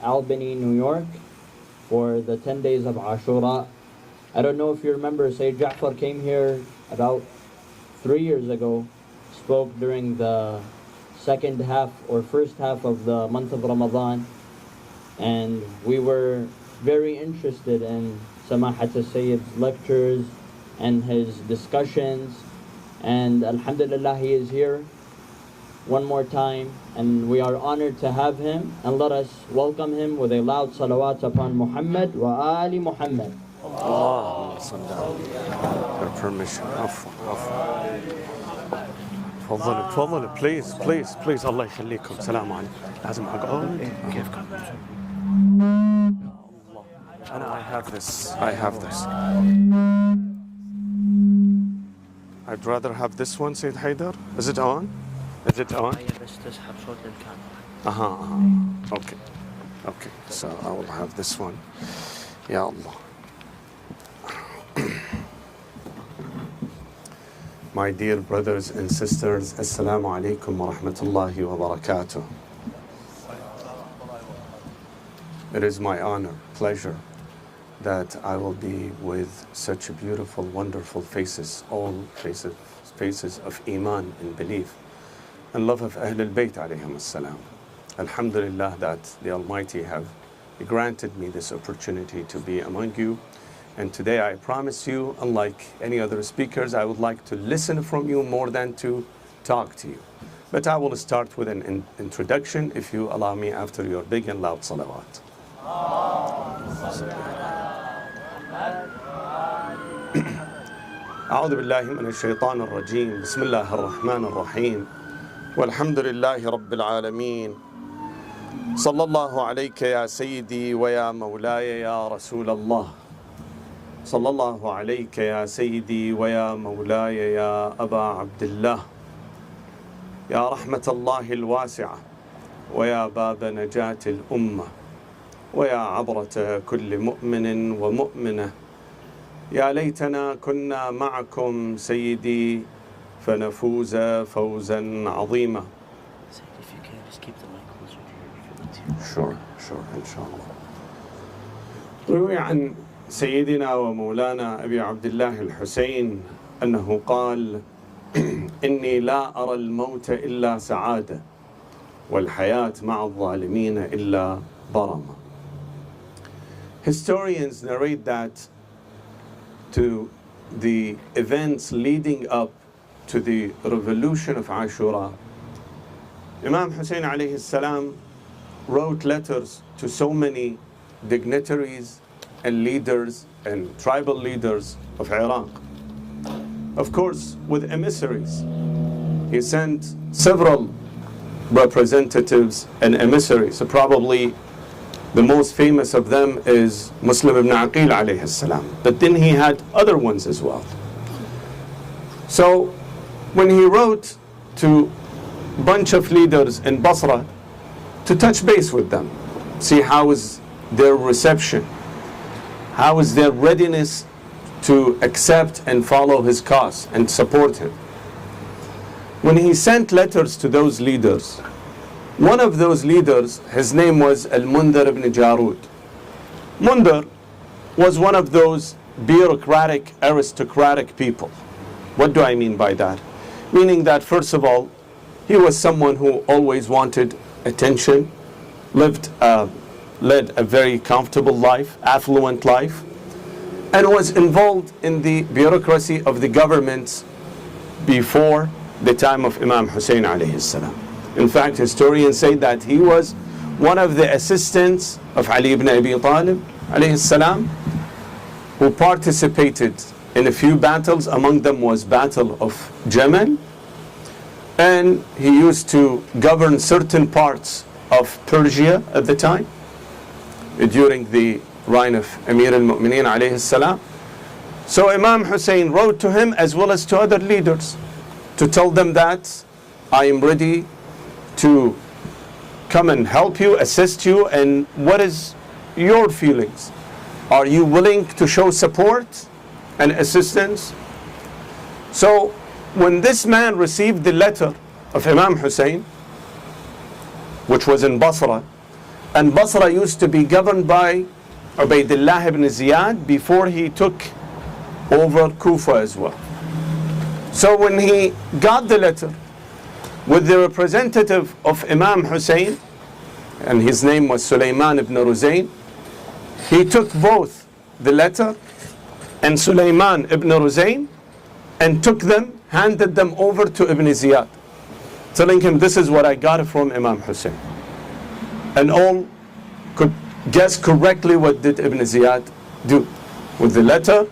Albany, New York for the 10 days of Ashura. I don't know if you remember, Sayyid Jafar came here about 3 years ago, spoke during the second half or first half of the month of Ramadan, and we were very interested in Samahat al-Sayyid's lectures and his discussions, and Alhamdulillah he is here one more time, and we are honored to have him, and let us welcome him with a loud salawat upon Muhammad wa Ali Muhammad. اللهم صل على permission. عفوا تفضلوا تفضلوا بليز الله يخليكم. سلام عليكم. لازم اقعد كيفكم؟ أنا I have this. I'd rather have this one, Sayyid Haidar. Is it on? بس تسحب صوت الكاميرا. Okay. So I will have this one. Ya Allah. My dear brothers and sisters, Assalamu alaikum wa rahmatullahi wa barakatuh. It is my honor, pleasure, that I will be with such beautiful, wonderful faces, all faces of Iman and belief and love of Ahl al-Bayt alayhim as-salam. Alhamdulillah that the Almighty have granted me this opportunity to be among you. And today I promise you, unlike any other speakers, I would like to listen from you more than to talk to you. But I will start with an introduction, if you allow me, after your big and loud salawat. أعوذ بالله من الشيطان الرجيم. بسم الله الرحمن الرحيم. والحمد لله رب العالمين. صلى الله عليك يا سيدي ويا مولاي يا رسول الله. صلى الله عليك يا سيدي ويا مولاي يا أبا عبد الله. يا رحمة الله الواسعة ويا باب نجاة الأمة ويا عبرة كل مؤمن ومؤمنة. يا ليتنا كنا معكم سيدي فنفوز فوزا عظيما. If you can, just keep the mic closer to you. Sure إن شاء الله. روي عن سيدنا ومولانا أبي عبد الله الحسين أنه قال: إني لا أرى الموت إلا سعادة والحياة مع الظالمين إلا ضرما. Historians narrate that to the events leading up to the revolution of Ashura, Imam Hussein alayhi salam wrote letters to so many dignitaries and leaders and tribal leaders of Iraq. Of course, with emissaries. He sent several representatives and emissaries. So probably the most famous of them is Muslim ibn Aqil alayhi salam. But then he had other ones as well. So when he wrote to a bunch of leaders in Basra to touch base with them, see how is their reception, how is their readiness to accept and follow his cause and support him. When he sent letters to those leaders, one of those leaders, his name was Al-Mundar ibn Jarud. Mundar was one of those bureaucratic, aristocratic people. What do I mean by that? Meaning that, first of all, he was someone who always wanted attention, led a very comfortable life, affluent life, and was involved in the bureaucracy of the governments before the time of Imam Hussein alayhi salam. In fact, historians say that he was one of the assistants of Ali ibn Abi Talib alayhi salam, who participated in a few battles. Among them was Battle of Jamal, and he used to govern certain parts of Persia at the time during the reign of Amir al-Mu'mineen alayhi salam. So Imam Hussein wrote to him as well as to other leaders to tell them that I am ready to come and help you, assist you, and what is your feelings? Are you willing to show support and assistance? So when this man received the letter of Imam Hussein, which was in Basra, And Basra used to be governed by Ubaydullah ibn Ziyad before he took over Kufa as well. So when he got the letter with the representative of Imam Hussein, and his name was Sulaiman ibn Ruzayn, he took both the letter and Sulaiman ibn Ruzayn and took them, handed them over to Ibn Ziyad, telling him, this is what I got from Imam Hussein. And all could guess correctly what did Ibn Ziyad do with the letter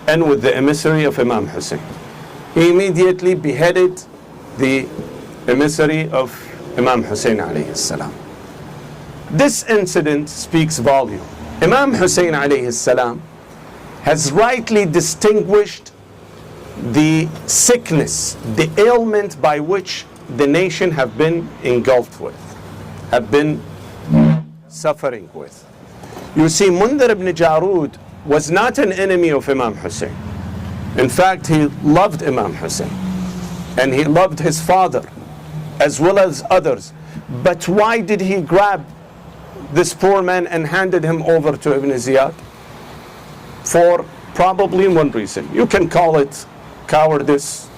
and with the emissary of Imam Hussein. He immediately beheaded the emissary of Imam Hussein alayhi salam. This incident speaks volume. Imam Hussein alayhi salam has rightly distinguished the sickness, the ailment by which the nation have been engulfed with, have been suffering with. You see, Mundar ibn Jarud was not an enemy of Imam Hussein. In fact, he loved Imam Hussein and he loved his father as well as others. But why did he grab this poor man and handed him over to Ibn Ziyad? For probably one reason. You can call it cowardice,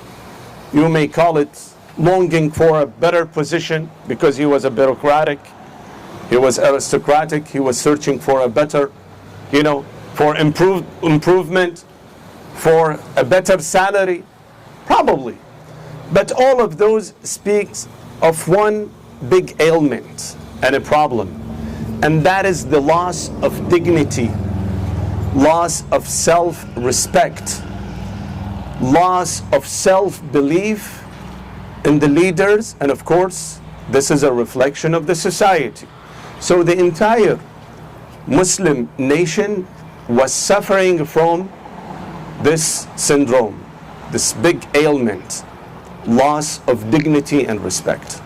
you may call it longing for a better position, because he was a bureaucratic, he was aristocratic, he was searching for a better, for improvement, for a better salary, probably. But all of those speaks of one big ailment and a problem, and that is the loss of dignity, loss of self-respect, loss of self-belief in the leaders, and of course, this is a reflection of the society. So the entire Muslim nation was suffering from this syndrome, this big ailment, loss of dignity and respect.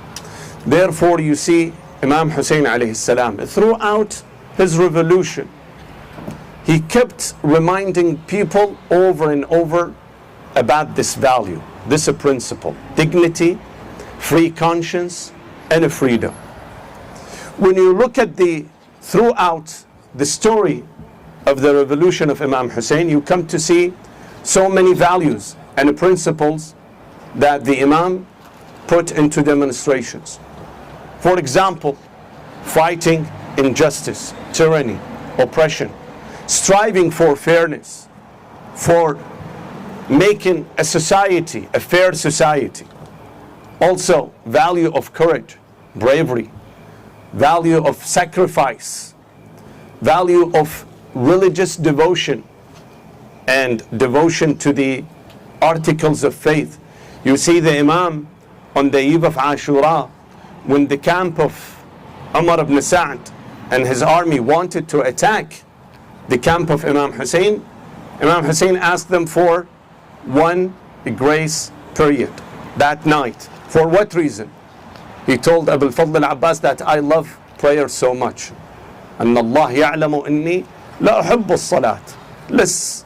Therefore, you see Imam Hussein alayhi salam, throughout his revolution, he kept reminding people over and over about this value, this principle: dignity, free conscience, and a freedom. When you look at throughout the story of the revolution of Imam Hussein, you come to see so many values and principles that the Imam put into demonstrations. For example, fighting injustice, tyranny, oppression, striving for fairness, for making a society a fair society. Also, value of courage, bravery, value of sacrifice, value of religious devotion, and devotion to the articles of faith. You see the Imam on the eve of Ashura, when the camp of Umar ibn Sa'd and his army wanted to attack the camp of Imam Hussein asked them for one grace period that night. For what reason? He told Abu al-Fadl al-Abbas that I love prayer so much. أن الله يعلم إني لا أحب الصلاة. Let's,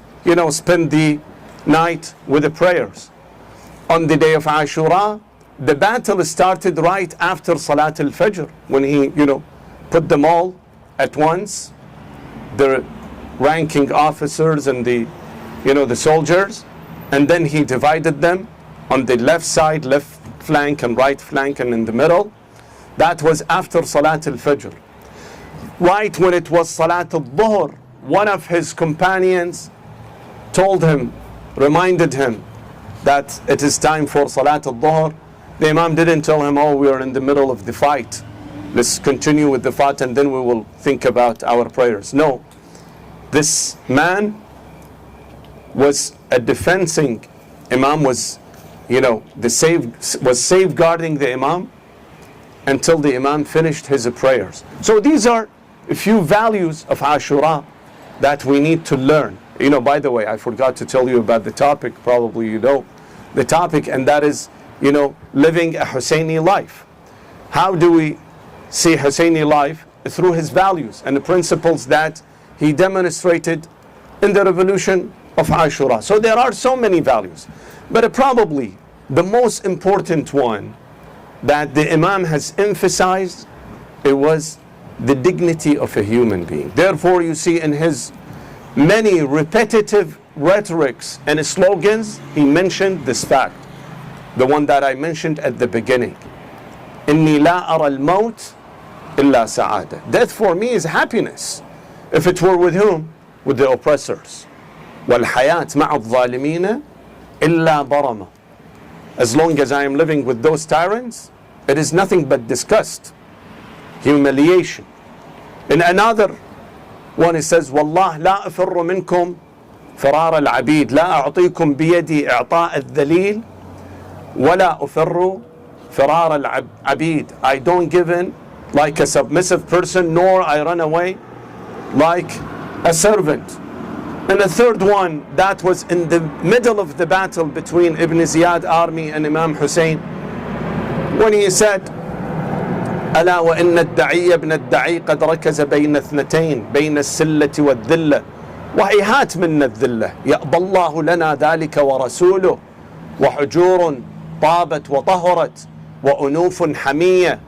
spend the night with the prayers. On the day of Ashura, the battle started right after Salat al-Fajr, when he, put them all at once, the ranking officers and the soldiers, and then he divided them on the left side, left flank and right flank, and in the middle. That was after Salat al-Fajr. Right when it was Salat al-Dhuhr, one of his companions reminded him that it is time for Salat al-Dhuhr. The Imam didn't tell him, oh, we are in the middle of the fight, let's continue with the fight and then we will think about our prayers. No, this man was a defending Imam, was safeguarding the Imam until the Imam finished his prayers. So these are a few values of Ashura that we need to learn. By the way, I forgot to tell you about the topic, probably you know the topic, and that is, living a Husseini life. How do we see Husseini life? Through his values and the principles that he demonstrated in the revolution of Ashura. So there are so many values, but probably the most important one that the Imam has emphasized, it was the dignity of a human being. Therefore, you see in his many repetitive rhetorics and slogans, he mentioned this fact, the one that I mentioned at the beginning. إني لا أرى الموت إلا سعادة. Death for me is happiness. If it were with whom? With the oppressors. والحياة مع الظالمين إلا برمة. As long as I am living with those tyrants, it is nothing but disgust, humiliation. In another one he says, والله لا أفر منكم فرار العبيد لا أعطيكم بيدي إعطاء الذليل ولا أفر فرار العبيد. I don't give in like a submissive person, nor I run away like a servant. And the third one, that was in the middle of the battle between Ibn Ziyad army and Imam Hussein, when he said, ألا وإن الدعي ابن الدعي قد ركز بين اثنتين بين السلة والذلة وهيهات منا الذلة يأبى الله لنا ذلك ورسوله وحجور طابت وطهرت وأنوف حمية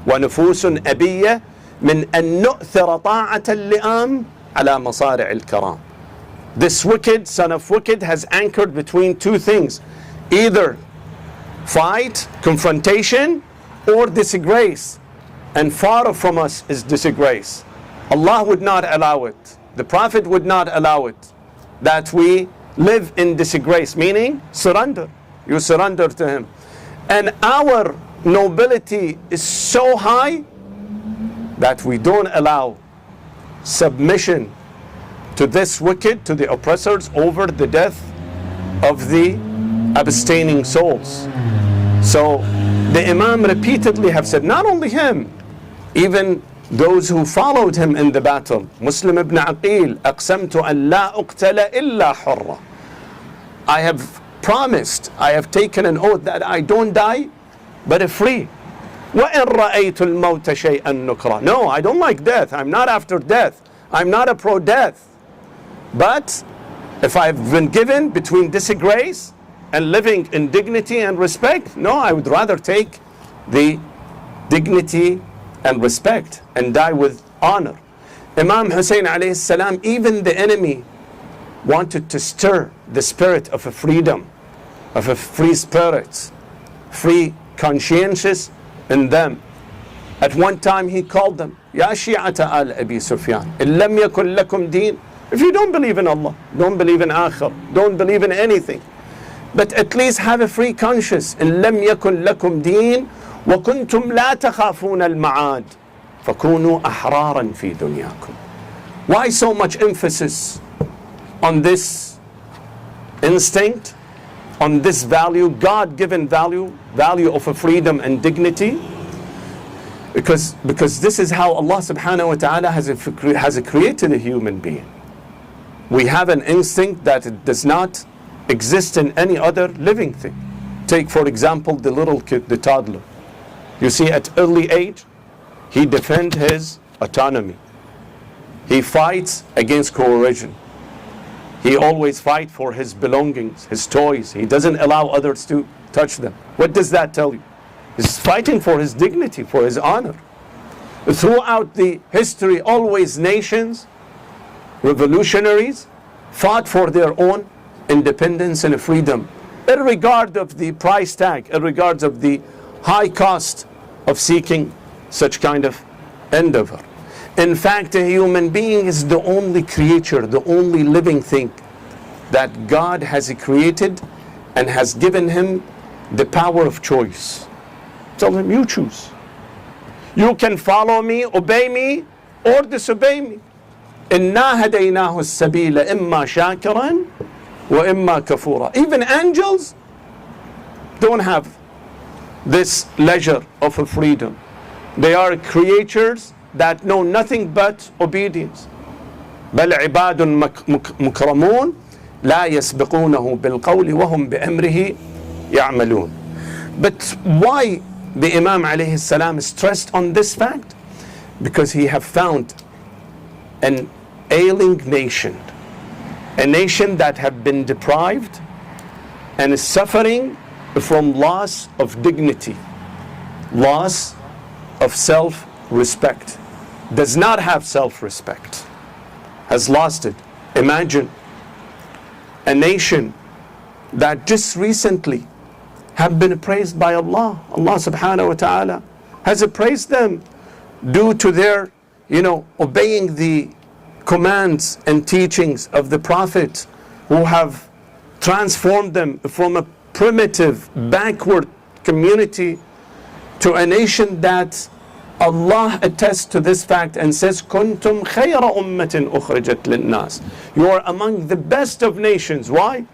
ونفوس أبية من أن نؤثر طاعة اللئام على مصارع الكرام. This wicked son of wicked has anchored between two things, either fight, confrontation, or disgrace. And far from us is disgrace. Allah would not allow it. The Prophet would not allow it, that we live in disgrace, meaning surrender. You surrender to Him. And our nobility is so high that we don't allow submission to this wicked, to the oppressors, over the death of the abstaining souls. So the Imam repeatedly have said, not only him, even those who followed him in the battle. Muslim ibn Aqil, أقسمت أن لا أقتل إلا حرة. I have promised, I have taken an oath that I don't die, but free. وإن رأيت الموت شيئا نكرا. No, I don't like death. I'm not after death. I'm not a pro-death. But if I've been given between disgrace and living in dignity and respect, no, I would rather take the dignity and respect and die with honor. Imam Hussein alayhi salam, even the enemy wanted to stir the spirit of a freedom, of a free spirit, free consciences in them. At one time he called them, Ya Shi'ata al Abi Sufyan, إن لم يكن لكم دين. If you don't believe in Allah, don't believe in Akhir, don't believe in anything, but at least have a free conscience. إن لم يكن لكم دين وكنتم لا تخافون المعاد فكونوا أحرارا في دنياكم. Why so much emphasis on this instinct, on this value, God-given value of a freedom and dignity? Because this is how Allah subhanahu wa ta'ala has created a human being. We have an instinct that it does not exist in any other living thing. Take for example the little kid, the toddler. You see, at early age, he defends his autonomy. He fights against coercion. He always fights for his belongings, his toys. He doesn't allow others to touch them. What does that tell you? He's fighting for his dignity, for his honor. Throughout the history, always nations, revolutionaries, fought for their own independence and freedom, irregard of the price tag, irregard of the high cost of seeking such kind of endeavor. In fact, a human being is the only creature, the only living thing that God has created and has given him the power of choice. Tell him, you choose. You can follow me, obey me, or disobey me. إِنَّا هَدَيْنَاهُ السَّبِيلَ إِمَّا شَاكِرًا وَإِمَّا كَفُورًا. Even angels don't have this leisure of a freedom. They are creatures that know nothing but obedience. بَلْ عِبَادٌ مُكْرَمُونَ لَا يَسْبِقُونَهُ بِالْقَوْلِ وَهُمْ بِأَمْرِهِ يَعْمَلُونَ. But why the Imam alayhi salam stressed on this fact? Because he have found an ailing nation, a nation that have been deprived and is suffering from loss of dignity, loss of self-respect, does not have self-respect, has lost it. Imagine a nation that just recently have been praised by Allah. Allah subhanahu wa ta'ala has praised them due to their, obeying the commands and teachings of the Prophet, who have transformed them from a primitive, backward community to a nation that Allah attests to this fact and says, "Kuntum khayra ummatin ukhrijat linnas." You are among the best of nations. Why?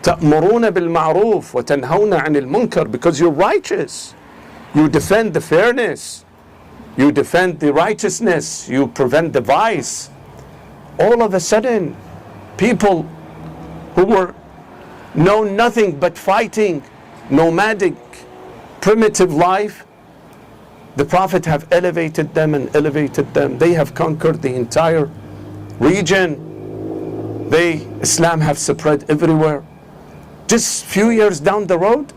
تأمرون بالمعروف وتنهون عن المنكر. Because you're righteous. You defend the fairness. You defend the righteousness. You prevent the vice. All of a sudden, people who were know nothing but fighting, nomadic, primitive life, the Prophet have elevated them and elevated them. They have conquered the entire region. Islam have spread everywhere. Just few years down the road,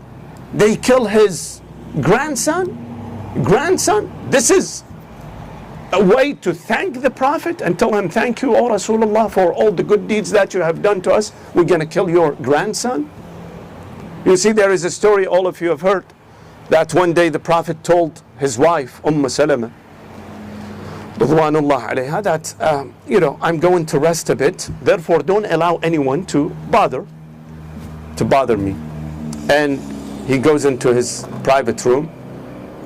they kill his grandson. This is a way to thank the Prophet and tell him, "Thank you, O Rasulullah, for all the good deeds that you have done to us. We're going to kill your grandson." You see, there is a story all of you have heard, that one day the Prophet told his wife, Salama, Ridwanullah alayha, that, I'm going to rest a bit, therefore don't allow anyone to bother me. And he goes into his private room.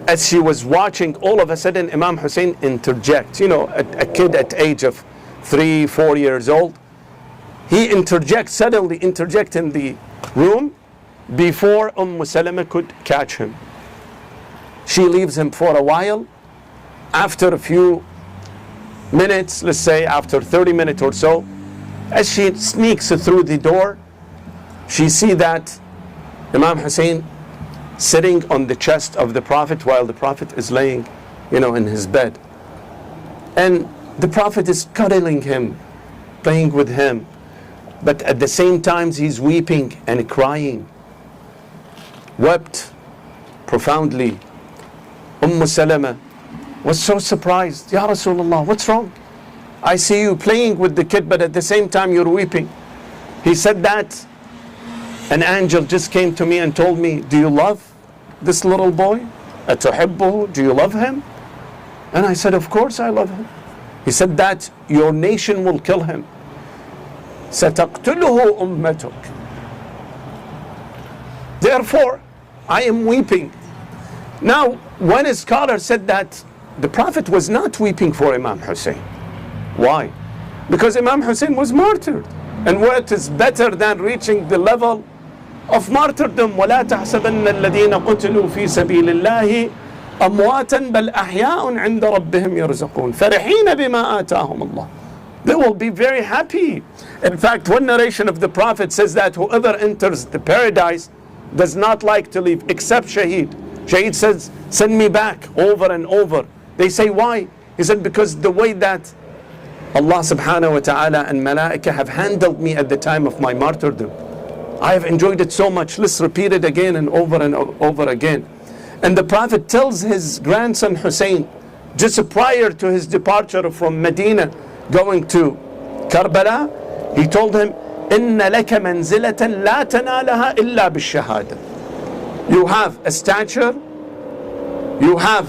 As she was watching, all of a sudden Imam Hussein interjects. A kid at age of 3-4 years old, he suddenly interjects in the room before Salama could catch him. She leaves him for a while. After a few minutes, let's say after 30 minutes or so, as she sneaks through the door, she sees that Imam Hussein sitting on the chest of the Prophet while the Prophet is laying, in his bed. And the Prophet is cuddling him, playing with him. But at the same time, he's weeping and crying. Wept profoundly. Salama was so surprised. "Ya Rasulullah, what's wrong? I see you playing with the kid, but at the same time you're weeping." He said that an angel just came to me and told me, "Do you love this little boy? أتحبه? Do you love him?" And I said, "Of course I love him." He said that your nation will kill him. ستقتله أمتك. Therefore, I am weeping. Now, when a scholar said that the Prophet was not weeping for Imam Hussein. Why? Because Imam Hussein was martyred. And what is better than reaching the level of martyrdom? وَلَا تَحْسَبَنَّ الَّذِينَ قُتِلُوا فِي سَبِيلِ اللَّهِ أَمْوَاتًا بَلْ أَحْيَاءٌ عِنْدَ رَبِّهِمْ يَرْزُقُونَ فَرِحِينَ بِمَا آتَاهُمُ اللَّهُ. They will be very happy. In fact, one narration of the Prophet says that whoever enters the paradise does not like to leave except Shaheed. Shaheed says, "Send me back," over and over. They say, "Why?" He said, "Because the way that Allah subhanahu wa ta'ala and malaika have handled me at the time of my martyrdom, I have enjoyed it so much. Let's repeat it again and over again." And the Prophet tells his grandson Hussein, just prior to his departure from Medina going to Karbala, he told him, إِنَّ لَكَ مَنْزِلَةً لَا تَنَالَهَا إِلَّا بِالشَّهَادَةِ. You have a stature, you have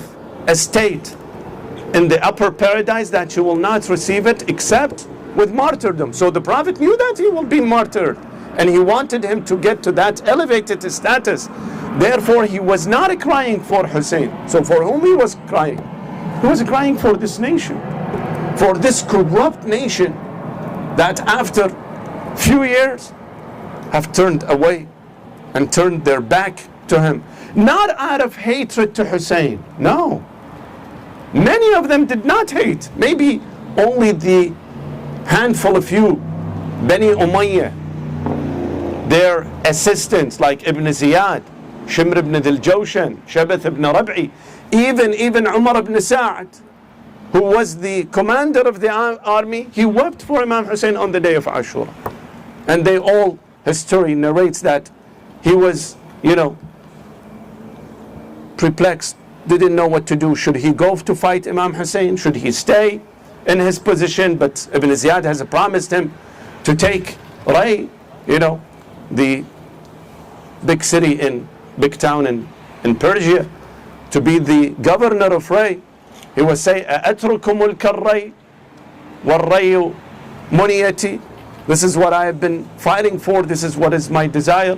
a state in the upper paradise that you will not receive it except with martyrdom. So the Prophet knew that he will be martyred, and he wanted him to get to that elevated status. Therefore, he was not crying for Hussein. So for whom he was crying? He was crying for this nation, for this corrupt nation that after few years have turned away and turned their back to him. Not out of hatred to Hussein, no. Many of them did not hate. Maybe only the handful of you, Bani Umayyah, their assistants like Ibn Ziyad, Shimr ibn Dhil Jawshan, Shabath ibn Rab'i, even Umar ibn Sa'ad, who was the commander of the army, he wept for Imam Hussein on the day of Ashura. And history narrates that he was, perplexed didn't know what to do. Should he go to fight Imam Hussein? Should he stay in his position? But Ibn Ziyad has promised him to take Ray, the big city big town in Persia, to be the governor of Ray. He was saying, أَأَتْرُكُمُ الْكَرَّيْ وَالرَّيُّ مُنِيَتِي. This is what I have been fighting for. This is what is my desire.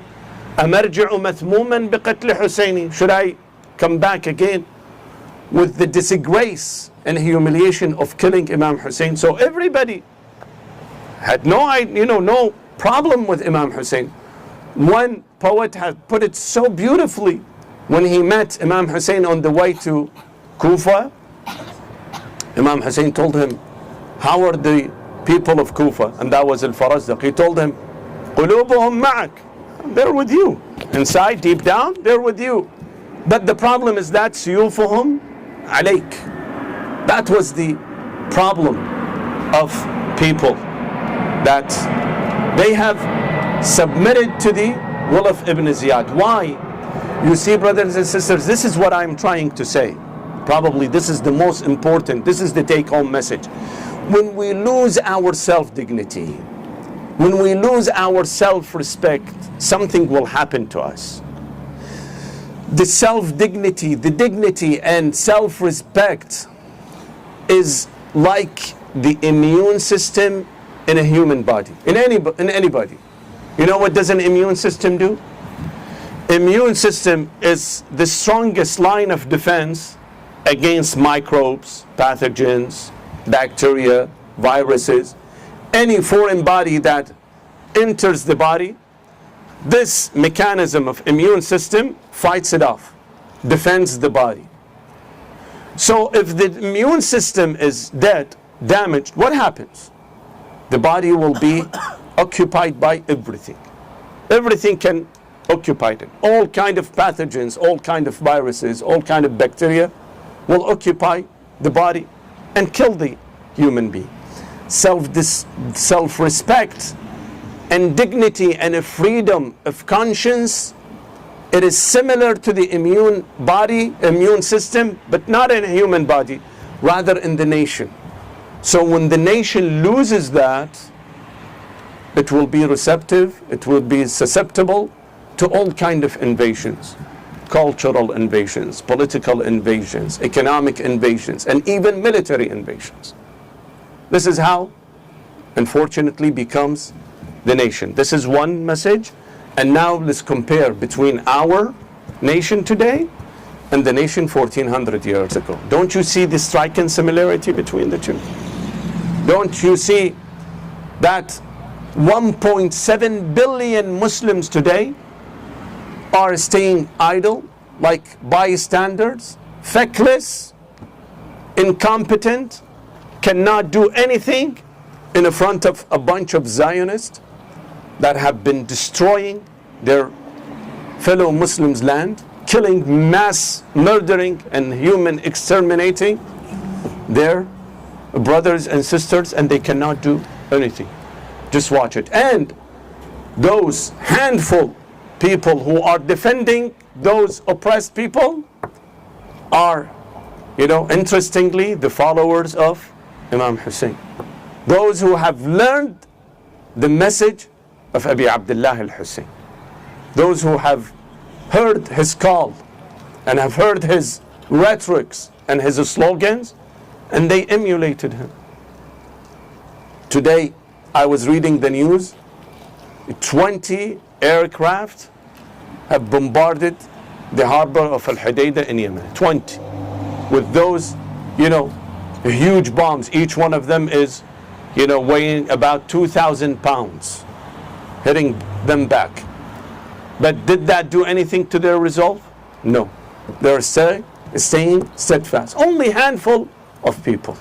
أَمَرْجِعُ مَثْمُومًا بِقَتْلِ حُسَيْنِ. Should I come back again with the disgrace and humiliation of killing Imam Hussein? So everybody had no problem with Imam Hussein. One poet had put it so beautifully when he met Imam Hussein on the way to Kufa. Imam Hussein told him, how are the people of Kufa? And that was Al-Farazdaq. He told him, قُلُوبُهُمْ مَعَكَ. They're with you. Inside, deep down, they're with you. But the problem is that سيوفهم عليك. That was the problem of people, that they have submitted to the will of Ibn Ziyad. Why? You see, brothers and sisters, this is what I'm trying to say. Probably this is the most important, this is the take-home message. When we lose our self-dignity, when we lose our self-respect, something will happen to us. The self-dignity, the dignity and self-respect is like the immune system in a human body, in anybody. You know what does an immune system do? Immune system is the strongest line of defense against microbes, pathogens, bacteria, viruses, any foreign body that enters the body. This mechanism of immune system fights it off, defends the body. So if the immune system is dead, damaged, what happens? The body will be occupied by everything. Everything can occupy it. All kind of pathogens, all kind of viruses, all kind of bacteria will occupy the body and kill the human being. Self-respect and dignity and a freedom of conscience, it is similar to the immune system, but not in a human body, rather in the nation. So when the nation loses that, it will be receptive, it will be susceptible to all kind of invasions, cultural invasions, political invasions, economic invasions, and even military invasions. This is how, unfortunately, becomes the nation. This is one message. And now let's compare between our nation today and the nation 1400 years ago. Don't you see the striking similarity between the two? Don't you see that 1.7 billion Muslims today are staying idle, like bystanders, feckless, incompetent, cannot do anything in front of a bunch of Zionists that have been destroying their fellow Muslims' land, killing, mass murdering and human exterminating their brothers and sisters, and they cannot do anything. Just watch it. And those handful people who are defending those oppressed people are, interestingly, the followers of Imam Hussein. Those who have learned the message of Abi Abdullah al-Hussein. Those who have heard his call and have heard his rhetorics and his slogans, and they emulated him. Today, I was reading the news, 20 aircraft have bombarded the harbor of Al-Hudaydah in Yemen. 20. With those, huge bombs. Each one of them is, weighing about 2,000 pounds, hitting them back. But did that do anything to their resolve? No. They're staying steadfast. Only a handful of people.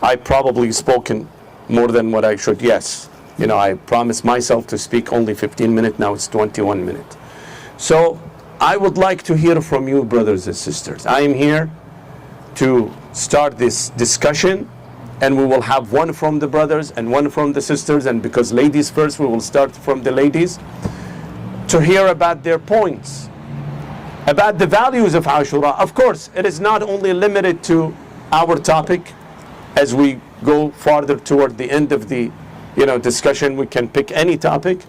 I probably spoken more than what I should. Yes. I promised myself to speak only 15 minutes. Now it's 21 minutes. So I would like to hear from you, brothers and sisters. I am here to start this discussion, and we will have one from the brothers and one from the sisters, and because ladies first, we will start from the ladies to hear about their points. about the values of Ashura. Of course, it is not only limited to our topic. As we go farther toward the end of the discussion, we can pick any topic,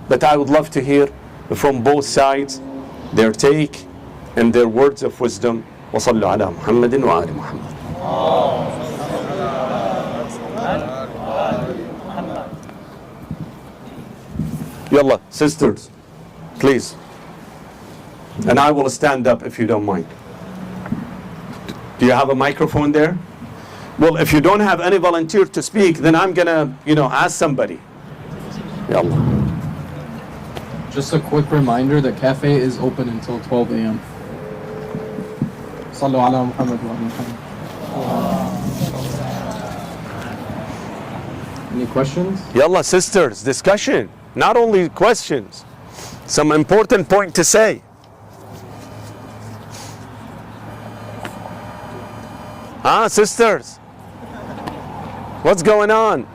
but I would love to hear from both sides their take and their words of wisdom. وصلوا على محمد وآل محمد. Yalla, sisters, please. And I will stand up if you don't mind. Do you have a microphone there? Well, if you don't have any volunteer to speak, then I'm gonna, ask somebody. Yalla. Just a quick reminder, the cafe is open until 12 a.m. صلوا على محمد وعلى محمد. Any questions? Yalla, sisters, discussion. Not only questions. Some important point to say. Sisters? What's going on?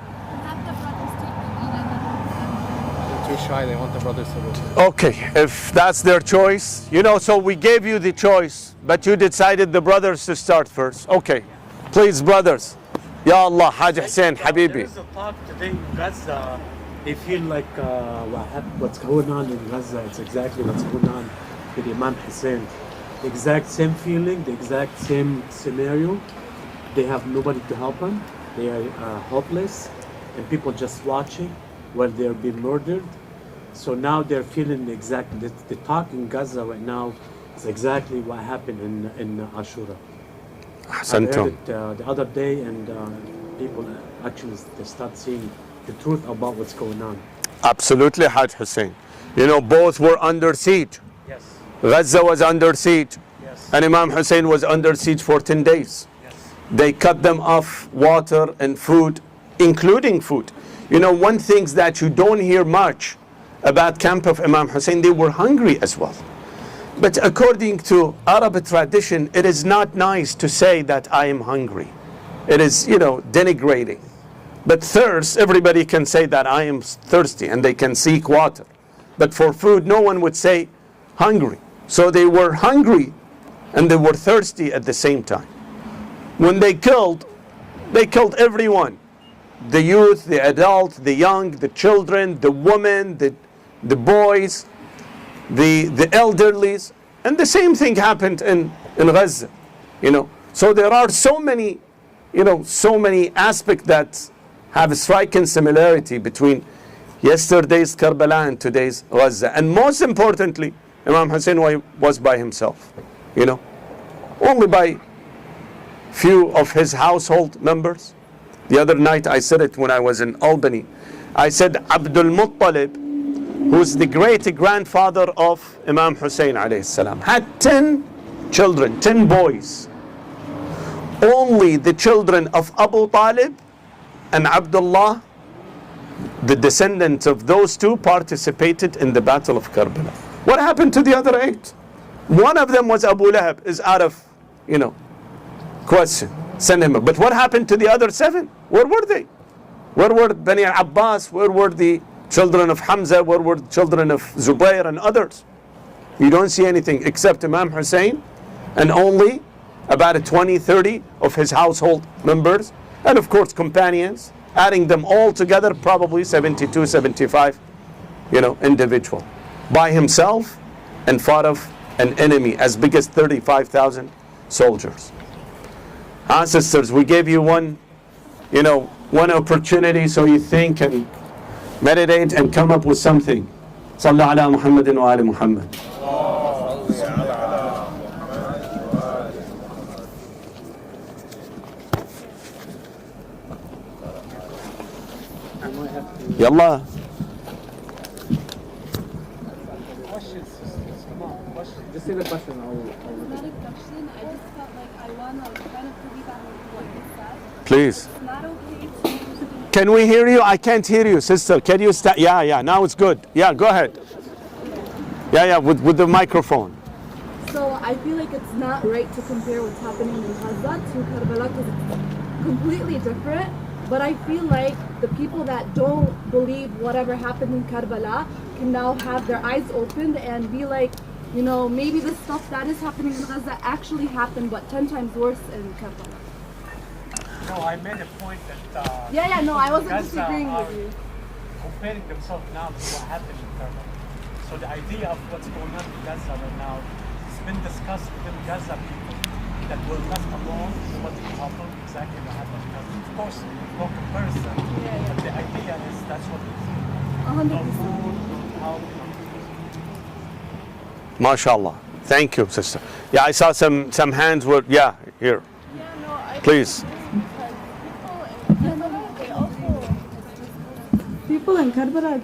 They're too shy, they want the brothers to go. Okay, if that's their choice. So we gave you the choice, but you decided the brothers to start first. Okay, please, brothers. Ya Allah, Hajj Hussein, Habibi. There is a talk today in Gaza. They feel like what's going on in Gaza, it's exactly what's going on with Imam Hussein. The exact same feeling, the exact same scenario. They have nobody to help them. They are hopeless, and people just watching while they're being murdered. So now they're feeling exactly, the talk in Gaza right now is exactly what happened in Ashura. I heard it the other day, and people actually they start seeing the truth about what's going on. Absolutely, Hajj Hussein. Both were under siege. Yes. Gaza was under siege. Yes. And Imam Hussein was under siege for 10 days. Yes. They cut them off water and food, including food. One thing that you don't hear much about camp of Imam Hussein, they were hungry as well. But according to Arab tradition, it is not nice to say that I am hungry. It is, denigrating. But thirst, everybody can say that I am thirsty and they can seek water. But for food, no one would say hungry. So they were hungry and they were thirsty at the same time. When they killed everyone. The youth, the adult, the young, the children, the women, the boys, the elderlies. And the same thing happened in Gaza. So there are so many aspects that have a striking similarity between yesterday's Karbala and today's Gaza. And most importantly, Imam Hussein was by himself. Only by few of his household members. The other night I said it when I was in Albany. I said Abdul Muttalib, who's the great-grandfather of Imam Hussein alayhi salam, had 10 children, 10 boys. Only the children of Abu Talib and Abdullah, the descendants of those two, participated in the Battle of Karbala. What happened to the other 8? One of them was Abu Lahab, is out of, question. Send him. But what happened to the other 7? Where were they? Where were Bani Abbas? Where were the children of Hamza? Where were the children of Zubayr and others? You don't see anything except Imam Hussein and only about 20, 30 of his household members. And of course companions, adding them all together, probably 72, 75, individual. By himself and fought off an enemy as big as 35,000 soldiers. Sisters, we gave you one opportunity so you think and meditate and come up with something. Sallu ala Muhammadin wa ali Muhammad. Yalla. Just say the question. Not a question. I just felt like I want to kind of piggyback on what you said. Please. It's not okay to Can we hear you? I can't hear you, sister. Can you start? Yeah. Now it's good. Yeah, go ahead. Yeah. With the microphone. So I feel like it's not right to compare what's happening in Gaza to Karbala because it's completely different. But I feel like the people that don't believe whatever happened in Karbala can now have their eyes opened and be like, you know, maybe the stuff that is happening in Gaza actually happened, but 10 times worse in Karbala. No, I made a point that Yeah, no, I wasn't Gaza disagreeing are with you. comparing themselves now to what happened in Karbala. So the idea of what's going on in Gaza right now has been discussed within Gaza people that were left alone with what happened exactly what happened. Of course, no comparison, but the idea is that's what it is. 100%. No food, no help, no. MashaAllah. Thank you, sister. Yeah, I saw some hands were, yeah, here. Yeah, no, I Please. people in Karbala,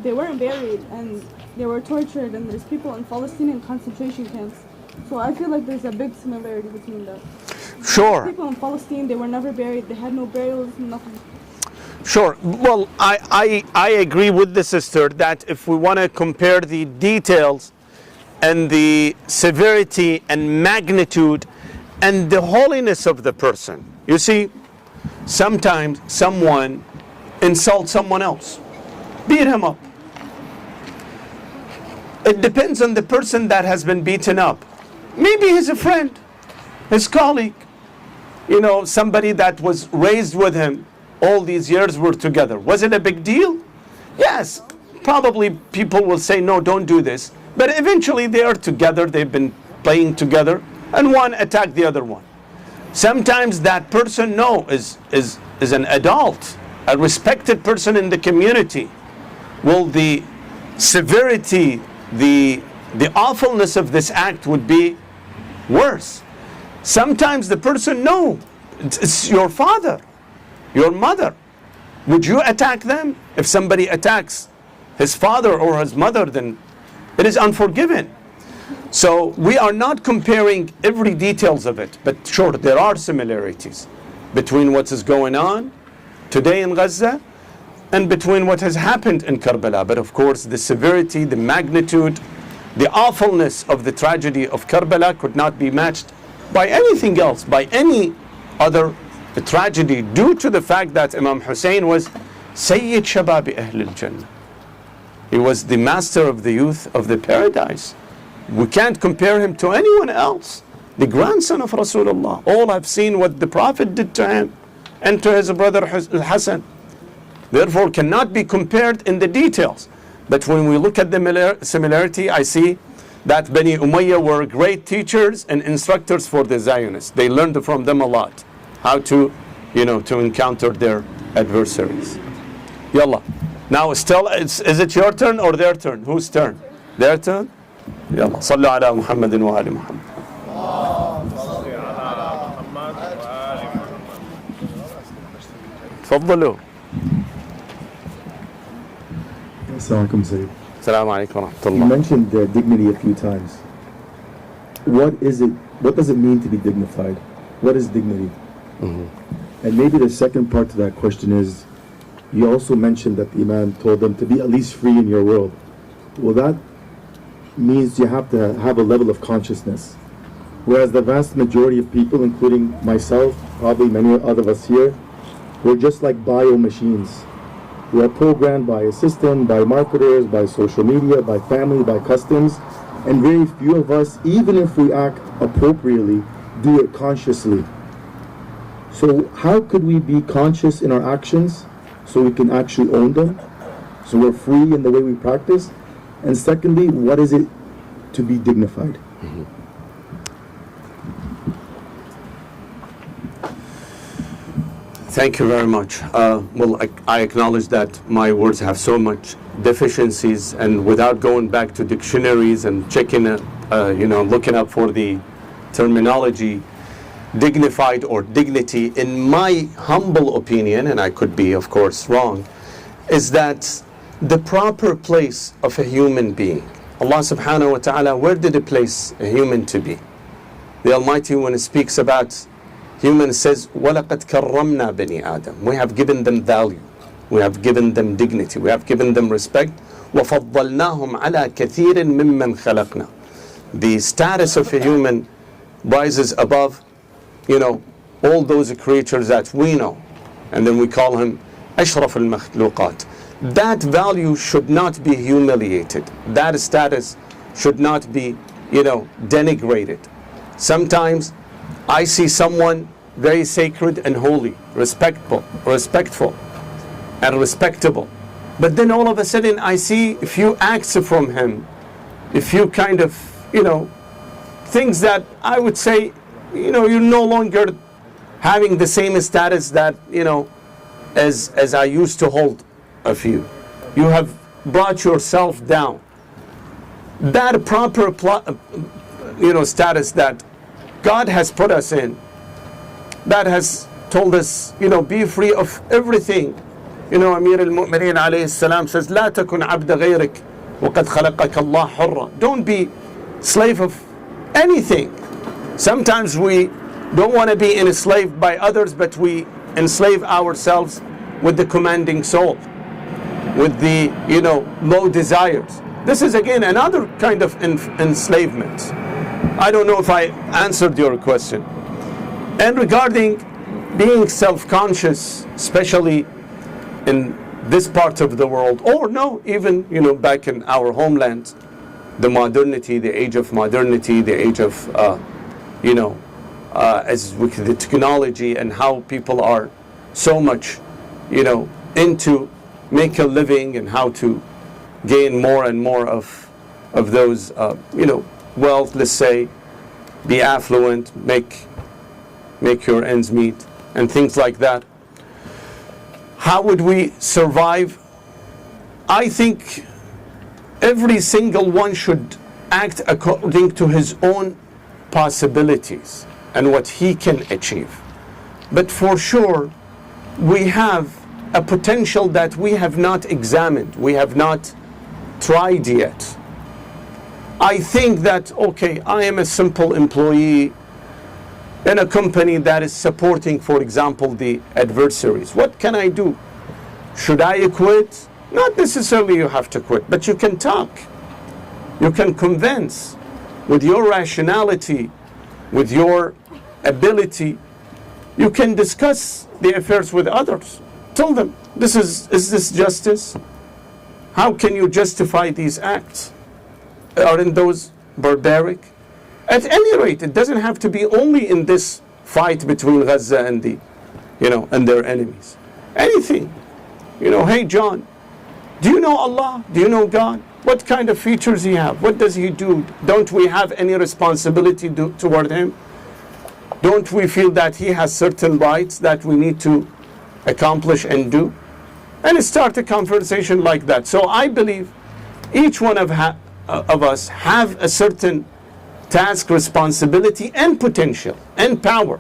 they weren't buried and they were tortured, and there's people in Palestinian concentration camps. So I feel like there's a big similarity between that. Sure. People in Palestine, they were never buried. They had no burials, nothing. Sure. Well, I agree with the sister that if we want to compare the details and the severity and magnitude and the holiness of the person, you see, sometimes someone insults someone else, beat him up. It depends on the person that has been beaten up. Maybe he's a friend, his colleague, you know, somebody that was raised with him. All these years were together. Was it a big deal? Yes. Probably people will say, no, don't do this. But eventually they are together. They've been playing together. And one attacked the other one. Sometimes that person, no, is an adult, a respected person in the community. Well, the severity, the awfulness of this act would be worse. Sometimes the person, no, it's your father, your mother. Would you attack them? If somebody attacks his father or his mother, then it is unforgiven. So we are not comparing every details of it, but sure, there are similarities between what is going on today in Gaza and between what has happened in Karbala. But of course, the severity, the magnitude, the awfulness of the tragedy of Karbala could not be matched by anything else, by any other tragedy, due to the fact that Imam Hussein was Sayyid Shababi Ahl al-Jannah. He was the master of the youth of the paradise. We can't compare him to anyone else. The grandson of Rasulullah. All have seen what the Prophet did to him and to his brother Al-Hassan. Therefore cannot be compared in the details. But when we look at the similarity, I see that Bani Umayyah were great teachers and instructors for the Zionists. They learned from them a lot, how to, to encounter their adversaries. Yallah. Now still, is it your turn or their turn? Whose turn? Their turn? Yallah. Sallu ala Muhammadin wa ali Muhammad. تفضلوا. Assalamu alaikum, Sayyid. Assalamu alaikum wa You rahmatullah. mentioned dignity a few times. What is it? What does it mean to be dignified? What is dignity? And maybe the second part to that question is, you also mentioned that the Imam told them to be at least free in your world. Well, that means you have to have a level of consciousness. Whereas the vast majority of people, including myself, probably many other of us here, we're just like bio machines. We are programmed by a system, by marketers, by social media, by family, by customs, and very few of us, even if we act appropriately, do it consciously. So how could we be conscious in our actions so we can actually own them, so we're free in the way we practice? And secondly, what is it to be dignified? Thank you very much. Well, I acknowledge that my words have so much deficiencies, and without going back to dictionaries and checking, looking up for the terminology, dignified or dignity, in my humble opinion, and I could be, of course, wrong, is that the proper place of a human being. Allah subhanahu wa ta'ala, where did He place a human to be? The Almighty, when He speaks about human, says, وَلَقَدْ كَرَّمْنَا بَنِي آدَمَ. We have given them value. We have given them dignity. We have given them respect. وَفَضَّلْنَاهُمْ عَلَى كَثِيرٍ مِمَّنْ خَلَقْنَا. The status of a human rises above, all those creatures that we know. And then we call him أشرف المخلوقات. That value should not be humiliated. That status should not be, denigrated. Sometimes I see someone very sacred and holy, respectful and respectable. But then all of a sudden I see a few acts from him, a few kind of, things that I would say, you're no longer having the same status that, as I used to hold of you. You have brought yourself down. That proper, status that God has put us in, that has told us, be free of everything. Amir al-Mu'mineen alayhi salam says, لا تكن عبد غيرك وقد خلقك الله حرا. Don't be slave of anything. Sometimes we don't want to be enslaved by others, but we enslave ourselves with the commanding soul, with the, low desires. This is again another kind of enslavement. I don't know if I answered your question. And regarding being self-conscious, especially in this part of the world, or no, even back in our homeland, the modernity, the age of modernity, the age of as with the technology and how people are so much into make a living and how to gain more and more of those wealth, let's say, be affluent, make your ends meet and things like that. How would we survive? I think every single one should act according to his own possibilities and what he can achieve. But for sure, we have a potential that we have not examined, we have not tried yet. I think that, okay, I am a simple employee in a company that is supporting, for example, the adversaries. What can I do? Should I quit? Not necessarily you have to quit, but you can talk. You can convince with your rationality, with your ability. You can discuss the affairs with others. Tell them, is this justice? How can you justify these acts? Aren't those barbaric? At any rate, it doesn't have to be only in this fight between Gaza and the, and their enemies. Anything. Hey John, do you know Allah? Do you know God? What kind of features He have? What does He do? Don't we have any responsibility toward Him? Don't we feel that He has certain rights that we need to accomplish and do? And start a conversation like that. So I believe each one of us have a certain task, responsibility, and potential, and power.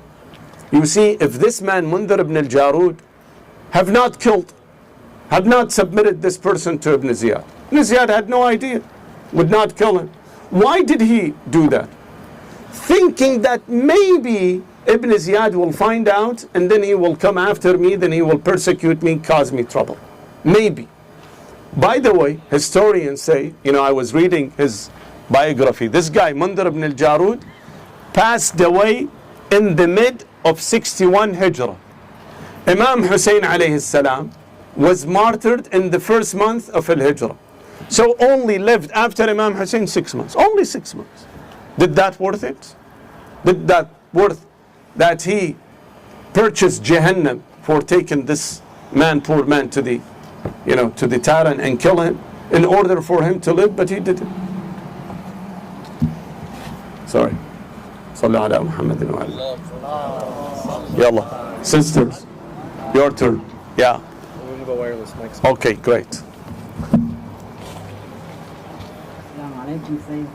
You see, if this man, Mundhir ibn al-Jarud, have not killed, had not submitted this person to Ibn Ziyad, Ibn Ziyad had no idea, would not kill him. Why did he do that? Thinking that maybe Ibn Ziyad will find out, and then he will come after me, then he will persecute me, cause me trouble. Maybe. By the way, historians say, I was reading his biography. This guy, Mundhir ibn al-Jarud, passed away in the mid of 61 Hijrah. Imam Hussein alayhi salam was martyred in the first month of al-Hijrah. So only lived after Imam Hussein 6 months. Only 6 months. Did that worth it? Did that worth that he purchased Jahannam for taking this man, poor man, to the tyrant and kill him in order for him to live? But he didn't. Sorry. Salli ala Muhammadin wa ala. Yallah. Sisters, your turn. Yeah. We're gonna go wireless mics. Okay, great.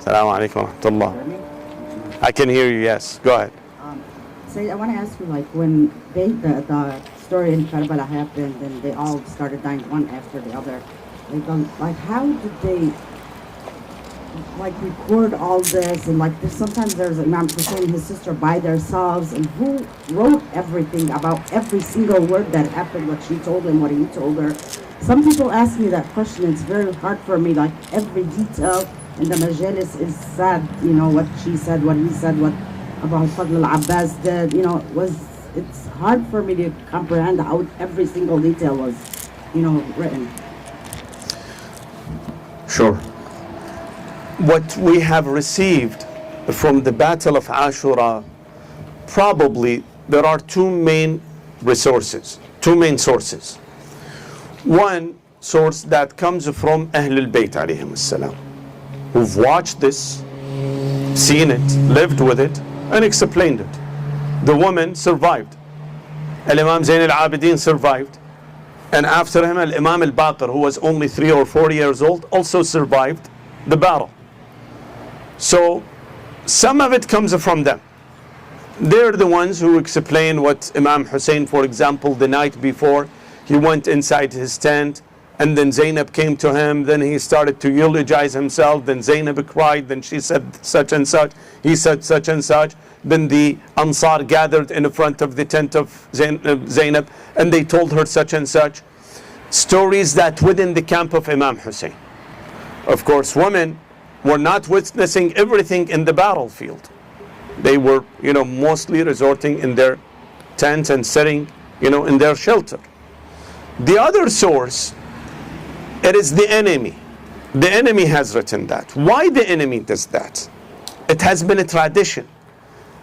Assalamu alaikum wa rahmatullah. I can hear you, yes. Go ahead. I want to ask you, like, when the story in Karbala happened and they all started dying one after the other, like how did they record all this? And sometimes there's Imam Hussein and his sister by themselves, and who wrote everything about every single word that happened, what she told him, what he told her? Some people ask me that question. It's very hard for me, like every detail in the majalis is sad, what she said, what he said, what about Fadl al-Abbas did, it's hard for me to comprehend how every single detail was, written. Sure. what we have received from the Battle of Ashura, probably there are two main sources. One source that comes from Ahlul Bayt alayhim as-salam, who've watched this, seen it, lived with it, and explained it. The woman survived. Al-Imam Zayn al-Abidin survived. And after him, Al-Imam al-Baqir, who was only 3 or 4 years old, also survived the battle. So, some of it comes from them. They're the ones who explain what Imam Hussein, for example, the night before, he went inside his tent, and then Zainab came to him, then he started to eulogize himself, then Zainab cried, then she said such and such, he said such and such, then the Ansar gathered in front of the tent of Zainab, and they told her such and such. Stories that within the camp of Imam Hussein. Of course, women were not witnessing everything in the battlefield. They were, mostly resorting in their tent and sitting, in their shelter. The other source, it is the enemy. The enemy has written that. Why the enemy does that? It has been a tradition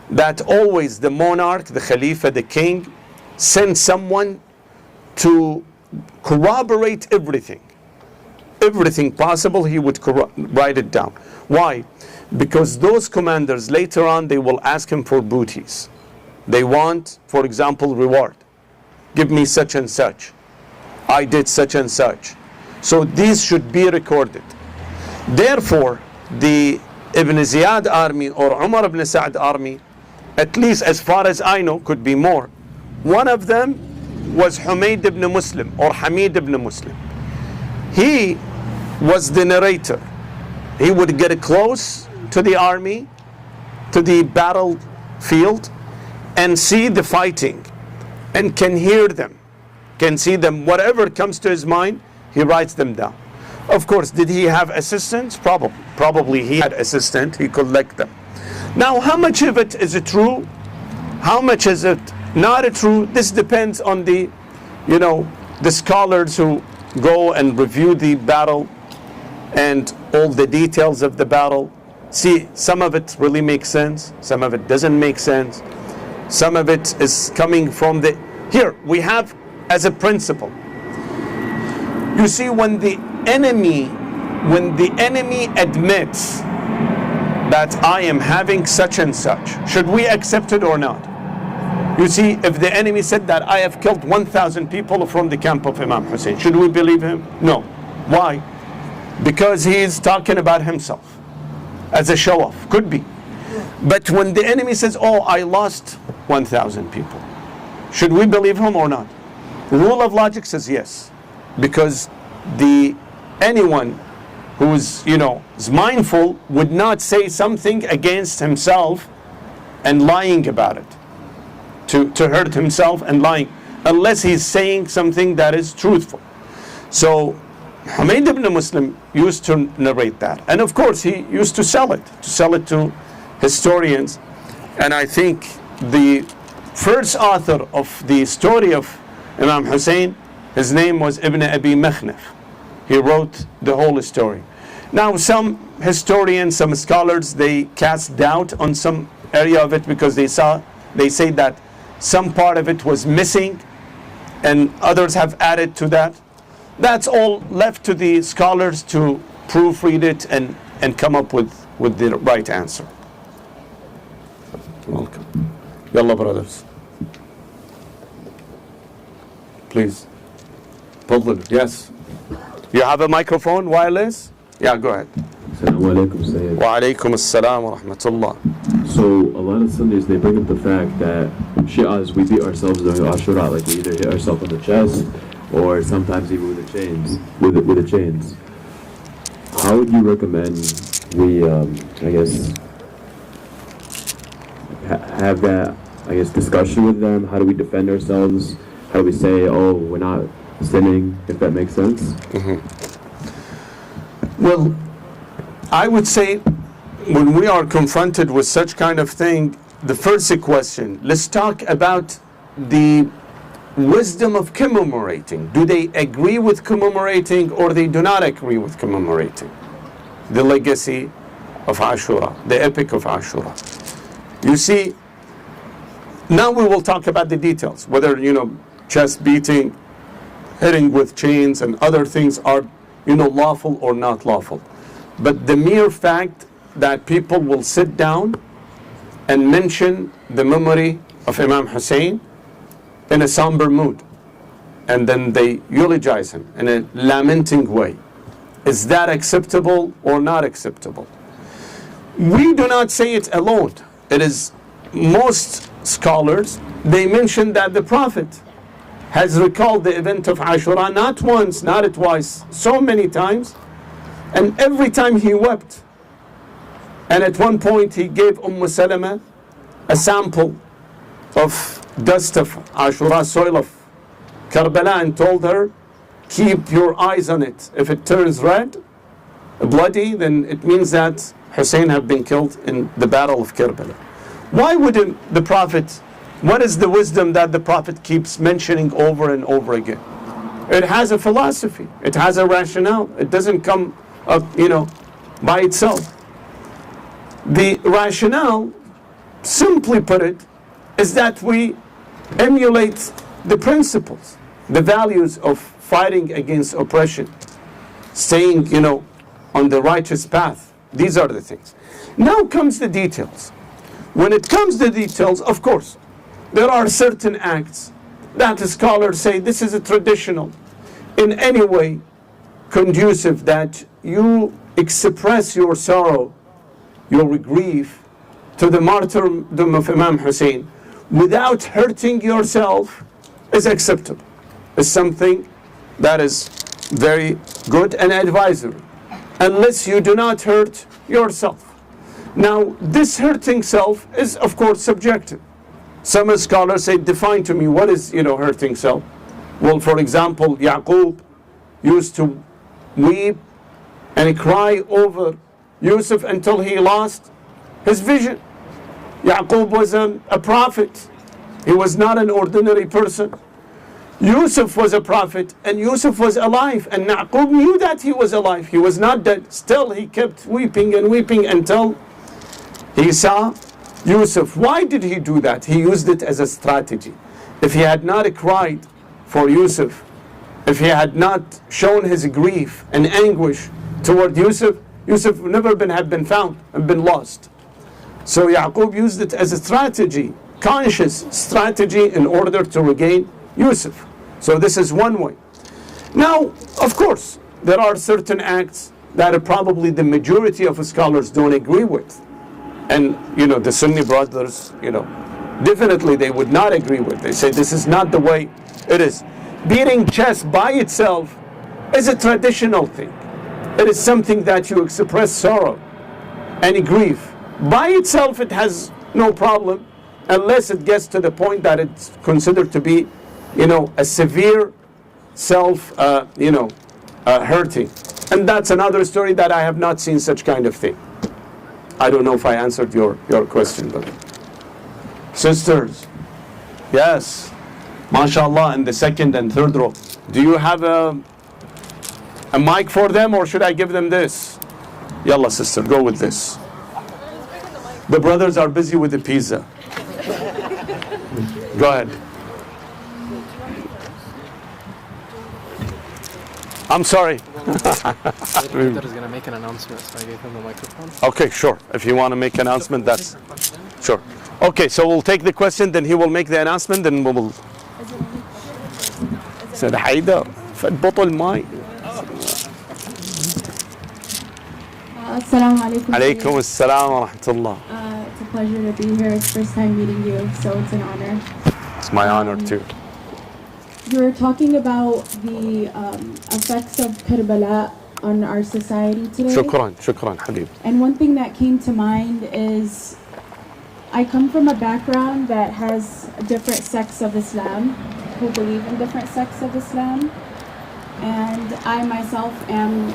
that always the monarch, the Khalifa, the king, sends someone to corroborate everything. Everything possible, he would write it down. Why? Because those commanders later on, they will ask him for booties. They want, for example, reward. Give me such and such. I did such and such. So these should be recorded. Therefore, the Ibn Ziyad army or Umar ibn Sa'd army, at least as far as I know, could be more. One of them was Humayd ibn Muslim or Hamid ibn Muslim. He was the narrator. He would get close to the army, to the battlefield, and see the fighting, and can hear them, can see them. Whatever comes to his mind, he writes them down. Of course, did he have assistants? Probably he had assistant. He collect them. Now, how much of it is true? How much is it not true? This depends on the scholars who go and review the battle and all the details of the battle. See, some of it really makes sense. Some of it doesn't make sense. Some of it is coming from the... Here, we have as a principle. You see, when the enemy admits that I am having such and such, should we accept it or not? You see, if the enemy said that I have killed 1,000 people from the camp of Imam Hussein, should we believe him? No. Why? Because he is talking about himself as a show-off. Could be. But when the enemy says, oh, I lost 1,000 people, should we believe him or not? The rule of logic says yes. Because anyone who is mindful would not say something against himself and lying about it, to hurt himself and lying, unless he's saying something that is truthful. So Humayd ibn Muslim used to narrate that, and of course he used to sell it to historians. And I think the first author of the story of Imam Hussein, his name was Ibn Abi Makhnaf. He wrote the whole story. Now, some historians, some scholars, they cast doubt on some area of it because they say that some part of it was missing, and others have added to that. That's all left to the scholars to proofread it and come up with the right answer. Welcome. Yalla, brothers. Please. Yes. You have a microphone, wireless? Yeah, go ahead. Assalamu alaikum, Sayyid. Wa alaikum assalam wa rahmatullah. So, a lot of Sunnis, they bring up the fact that Shi'as, we beat ourselves during Ashura, like we either hit ourselves on the chest, or sometimes even with the chains. With the chains. How would you recommend we, have that, discussion with them? How do we defend ourselves? How do we say, oh, we're not sinning, if that makes sense? Mm-hmm. Well, I would say when we are confronted with such kind of thing, the first question, let's talk about the wisdom of commemorating. Do they agree with commemorating or they do not agree with commemorating? The legacy of Ashura, the epic of Ashura. You see, now we will talk about the details, whether, chest beating, hitting with chains and other things are, lawful or not lawful. But the mere fact that people will sit down and mention the memory of Imam Hussein in a somber mood, and then they eulogize him in a lamenting way, is that acceptable or not acceptable? We do not say it alone. It is most scholars, they mention that the Prophet has recalled the event of Ashura not once, not twice, so many times, and every time he wept. And at one point he gave Salama a sample of dust of Ashura, soil of Karbala, and told her, keep your eyes on it. If it turns red, bloody, then it means that Hussein have been killed in the battle of Karbala. Why wouldn't the Prophet, what is the wisdom that the Prophet keeps mentioning over and over again? It has a philosophy, it has a rationale, it doesn't come up, by itself. The rationale, simply put it, is that we emulate the principles, the values of fighting against oppression, staying, on the righteous path. These are the things. Now comes the details. When it comes to details, of course, there are certain acts that scholars say this is a traditional, in any way conducive that you express your sorrow, your grief to the martyrdom of Imam Hussein without hurting yourself is acceptable. It's something that is very good and advisory, unless you do not hurt yourself. Now, this hurting self is, of course, subjective. Some scholars say, define to me what is, hurting self. Well, for example, Yaqub used to weep and cry over Yusuf until he lost his vision. Yaqub was a prophet. He was not an ordinary person. Yusuf was a prophet, and Yusuf was alive, and Yaqub knew that he was alive. He was not dead. Still, he kept weeping and weeping until he saw Yusuf. Why did he do that? He used it as a strategy. If he had not cried for Yusuf, if he had not shown his grief and anguish toward Yusuf, Yusuf would never have been found and been lost. So Yaqub used it as a strategy, conscious strategy, in order to regain Yusuf. So this is one way. Now, of course, there are certain acts that probably the majority of scholars don't agree with. And, the Sunni brothers, definitely they would not agree with. They say this is not the way it is. Beating chest by itself is a traditional thing. It is something that you express sorrow and grief. By itself, it has no problem, unless it gets to the point that it's considered to be, a severe hurting. And that's another story that I have not seen such kind of thing. I don't know if I answered your question, but sisters, yes, mashallah, in the second and third row. Do you have a mic for them, or should I give them this? Yalla, sister, go with this. The brothers are busy with the pizza. Go ahead. I'm sorry. That is going to make an announcement, so I gave him the microphone. Okay, sure. If you want to make an announcement, that's sure. Okay, so we'll take the question, then he will make the announcement, then we will. سيد حيدر فضبطوا الماء. Assalamu alaikum. عليكم السلام ورحمة الله. It's a pleasure to be here. It's first time meeting you, so it's an honor. It's my honor too. You were talking about the effects of Karbala on our society today. شكرا حبيبي. And one thing that came to mind is I come from a background that has different sects of Islam, who believe in different sects of Islam. And I myself am,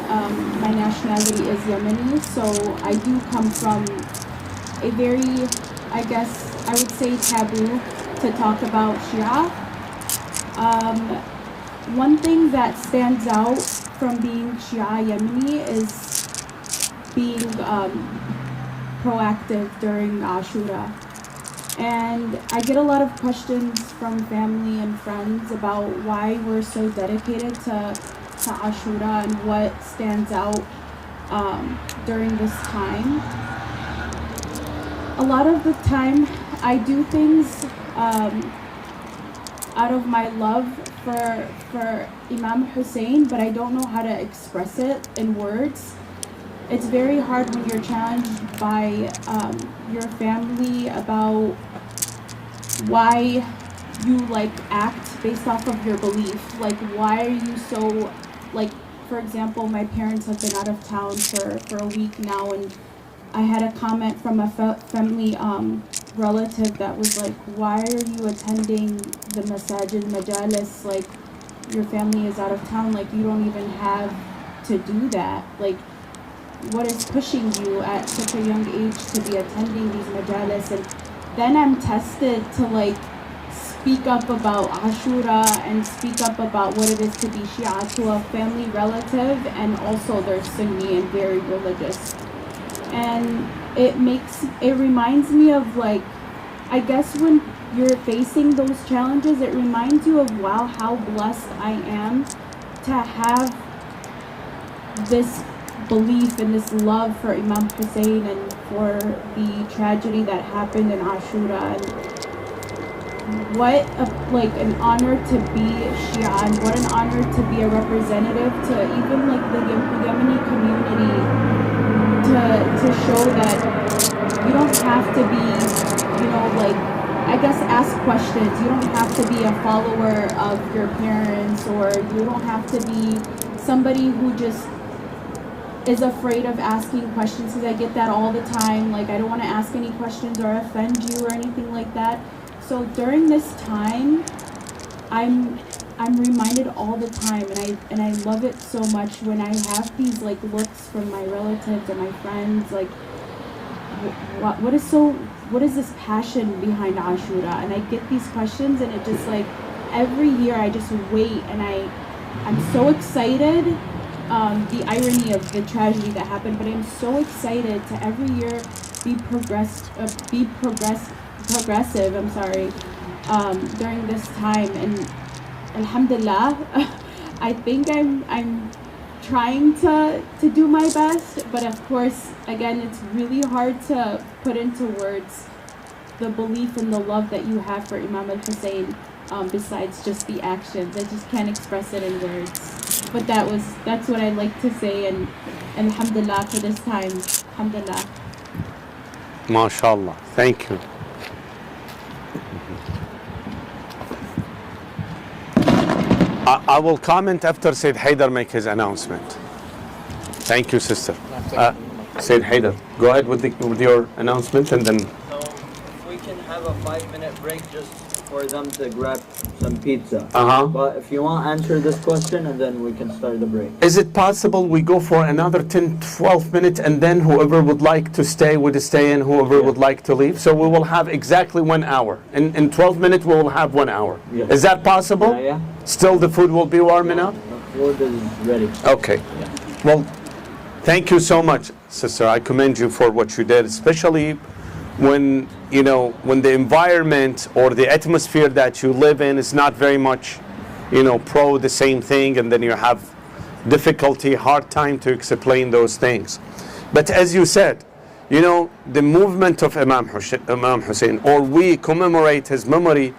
my nationality is Yemeni, so I do come from a very, I guess, I would say taboo to talk about Shia. One thing that stands out from being Shia Yemeni is being proactive during Ashura. And I get a lot of questions from family and friends about why we're so dedicated to Ashura and what stands out during this time. A lot of the time I do things out of my love for Imam Hussein, but I don't know how to express it in words. It's very hard when you're challenged by your family about why you like act based off of your belief. Like, why are you so, like, for example, my parents have been out of town for a week now, and I had a comment from a family relative that was like, why are you attending the masajid majalis, like your family is out of town, like you don't even have to do that. Like, what is pushing you at such a young age to be attending these majalis? And then I'm tested to like speak up about Ashura and speak up about what it is to be Shia to a family relative, and also they're Sunni and very religious. And it reminds me of, like, I guess when you're facing those challenges, it reminds you of, wow, how blessed I am to have this belief and this love for Imam Hussein and for the tragedy that happened in Ashura. And what an honor to be Shia, and what an honor to be a representative to even like the Yemeni community, to show that you don't have to be, I guess ask questions. You don't have to be a follower of your parents, or you don't have to be somebody who just is afraid of asking questions, because I get that all the time. Like, I don't want to ask any questions or offend you or anything like that. So during this time, I'm reminded all the time, and I love it so much when I have these like looks from my relatives and my friends, like what is this passion behind Ashura? And I get these questions, and it just like every year I just wait, and I'm so excited. The irony of the tragedy that happened, but I'm so excited to every year be progressive. I'm sorry, during this time. And Alhamdulillah, I think I'm trying to do my best, but of course, again, it's really hard to put into words the belief and the love that you have for Imam al-Hussein, besides just the actions. I just can't express it in words. But that's what I like to say, and alhamdulillah for this time. Alhamdulillah. MashaAllah. Thank you. I will comment after Sayyid Haidar make his announcement. Thank you, sister. Sayyid Haidar, go ahead with your announcement, and then... So, we can have a 5-minute break just for them to grab some pizza. But if you want, answer this question, and then we can start the break. Is it possible we go for another 10-12 minutes, and then whoever would like to stay would stay, and whoever would like to leave? So we will have exactly 1 hour. In 12 minutes, we will have 1 hour. Yes. Is that possible? Yeah. Still the food will be warm enough? The food is ready. Okay. Yeah. Well, thank you so much, sister. I commend you for what you did, especially when the environment or the atmosphere that you live in is not very much, pro the same thing, and then you have difficulty, hard time to explain those things. But as you said, the movement of Imam Hussein, or we commemorate his memory,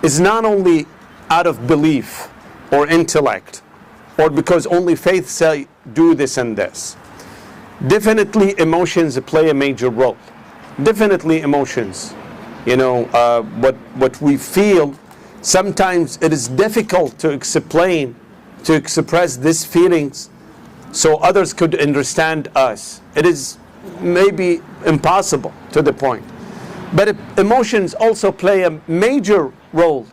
is not only out of belief or intellect, or because only faith say do this and this. Definitely emotions play a major role. Definitely emotions. What we feel, sometimes it is difficult to explain, to express these feelings so others could understand us. It is maybe impossible to the point. But emotions also play a major role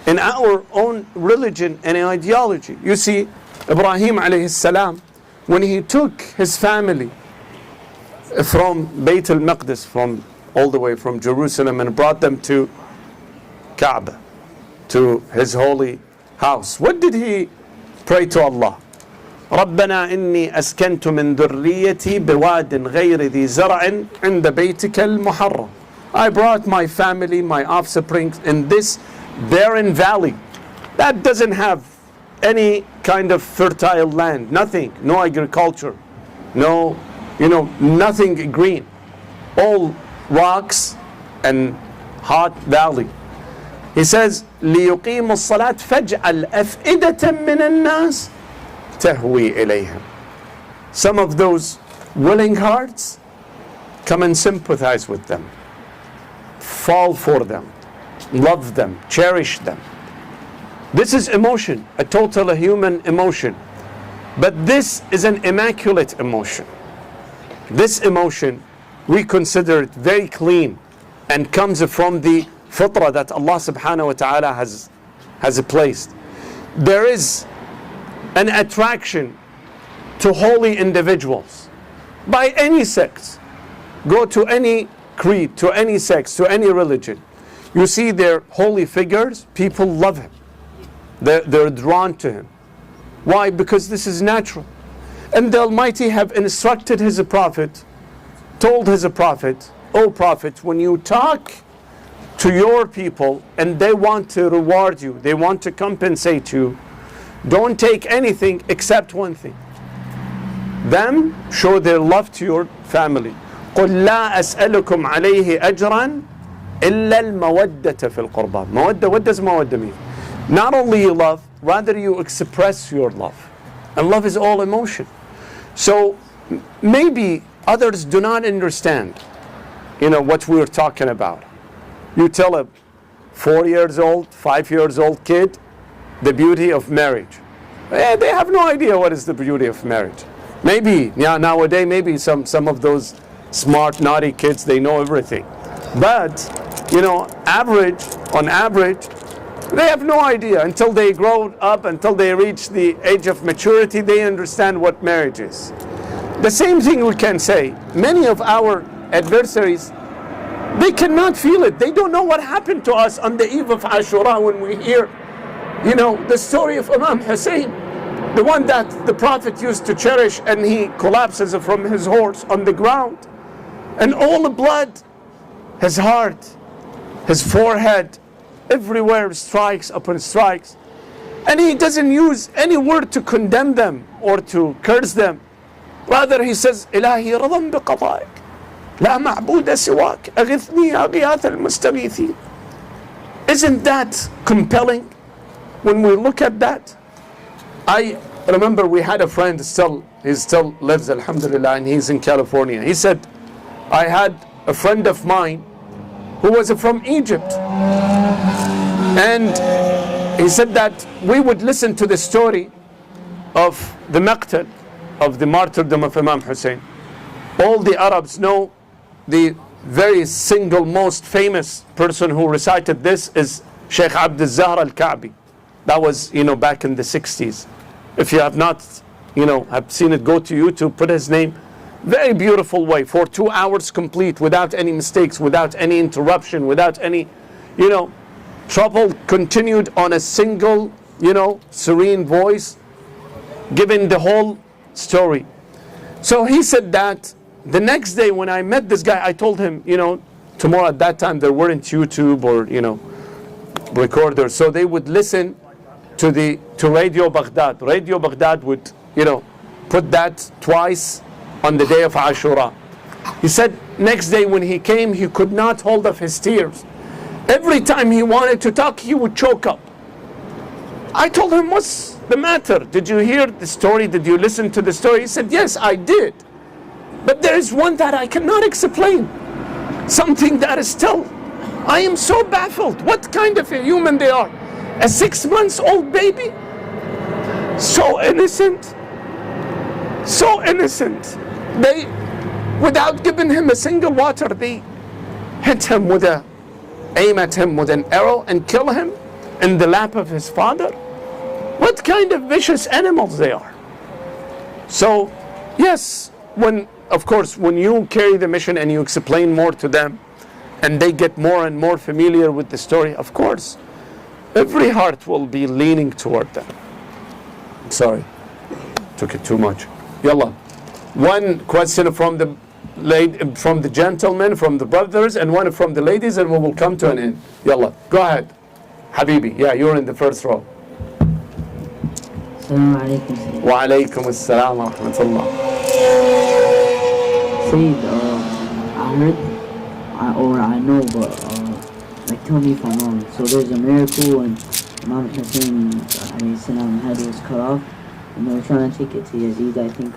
in our own religion and ideology. You see, Ibrahim alayhi salam, when he took his family from Bayt al-Maqdis, from all the way from Jerusalem, and brought them to Kaaba, to his holy house, what did he pray to Allah? ربنا إني أسكنت من ذريتي بواد غير ذي زرع عند بيتك المحرم. I brought my family, my offspring in this barren valley that doesn't have any kind of fertile land, nothing, no agriculture, no, nothing green, all rocks and hot valley. He says, لِيُقِيمُ الصَّلَاةِ فَاجْعَلْ أَفْئِدَةً مِّنَ النَّاسِ تَهْوِي إِلَيْهِمْ. Some of those willing hearts, come and sympathize with them, fall for them, love them, cherish them. This is emotion, a total human emotion. But this is an immaculate emotion. This emotion, we consider it very clean and comes from the fitrah that Allah subhanahu wa ta'ala has placed. There is an attraction to holy individuals by any sect. Go to any creed, to any sect, to any religion. You see their holy figures, people love him. They're drawn to him. Why? Because this is natural. And the Almighty have instructed His Prophet, told His Prophet, O Prophet, when you talk to your people and they want to reward you, they want to compensate you, don't take anything except one thing. Them show their love to your family. قُلْ لَا أَسْأَلُكُمْ عَلَيْهِ أَجْرًا إِلَّا الْمَوَدَّةَ فِي الْقُرْبَى. Mawadda, what does mawadda mean? Not only you love, rather you express your love. And love is all emotion. So maybe others do not understand, what we're talking about. You tell a 4 years old, 5 years old kid the beauty of marriage. They have no idea what is the beauty of marriage. Maybe, nowadays, maybe some of those smart, naughty kids, they know everything. But, on average, they have no idea until they grow up, until they reach the age of maturity, they understand what marriage is. The same thing we can say. Many of our adversaries, they cannot feel it. They don't know what happened to us on the eve of Ashura when we hear, the story of Imam Hussein, the one that the Prophet used to cherish, and he collapses from his horse on the ground. And all the blood, his heart, his forehead, everywhere strikes upon strikes. And he doesn't use any word to condemn them or to curse them. Rather he says, إلهي رضا بقضائك لا معبود سواك أغثني أغياث المستغيثين. Isn't that compelling when we look at that? I remember we had a friend, he still lives, alhamdulillah, and he's in California. He said, I had a friend of mine who was from Egypt. And he said that we would listen to the story of the maqtal, of the martyrdom of Imam Hussein. All the Arabs know the very single most famous person who recited this is Sheikh Abd al-Zahra al-Ka'bi. That was, back in the 60s. If you have not, have seen it, go to YouTube, put his name. Very beautiful way, for 2 hours complete, without any mistakes, without any interruption, without any, trouble, continued on a single, serene voice, giving the whole story. So he said that the next day when I met this guy, I told him, tomorrow at that time there weren't YouTube or, recorders, so they would listen to Radio Baghdad. Radio Baghdad would, put that twice on the day of Ashura. He said next day when he came, he could not hold up his tears. Every time he wanted to talk, he would choke up. I told him, what's the matter? Did you hear the story? Did you listen to the story? He said, yes, I did. But there is one that I cannot explain. Something that is still, I am so baffled. What kind of a human they are? A 6-month-old baby? So innocent. So innocent. They, without giving him a single water, they hit him aim at him with an arrow and kill him in the lap of his father. What kind of vicious animals they are. So, yes, of course, when you carry the mission and you explain more to them, and they get more and more familiar with the story, of course, every heart will be leaning toward them. Sorry. took it too much. Yalla. One question from the gentlemen, from the brothers, and one from the ladies, and we will come to an end. Yalla. Go ahead. Habibi. Yeah, you're in the first row. Assalamu alaikum. Wa alaikum assalam wa rahmatullah. Sayyid, I heard, or I know, but like tell me if I'm wrong. So there's a miracle when Imam Hussein alayhi salam head was cut off, and they were trying to take it to Yazid. I think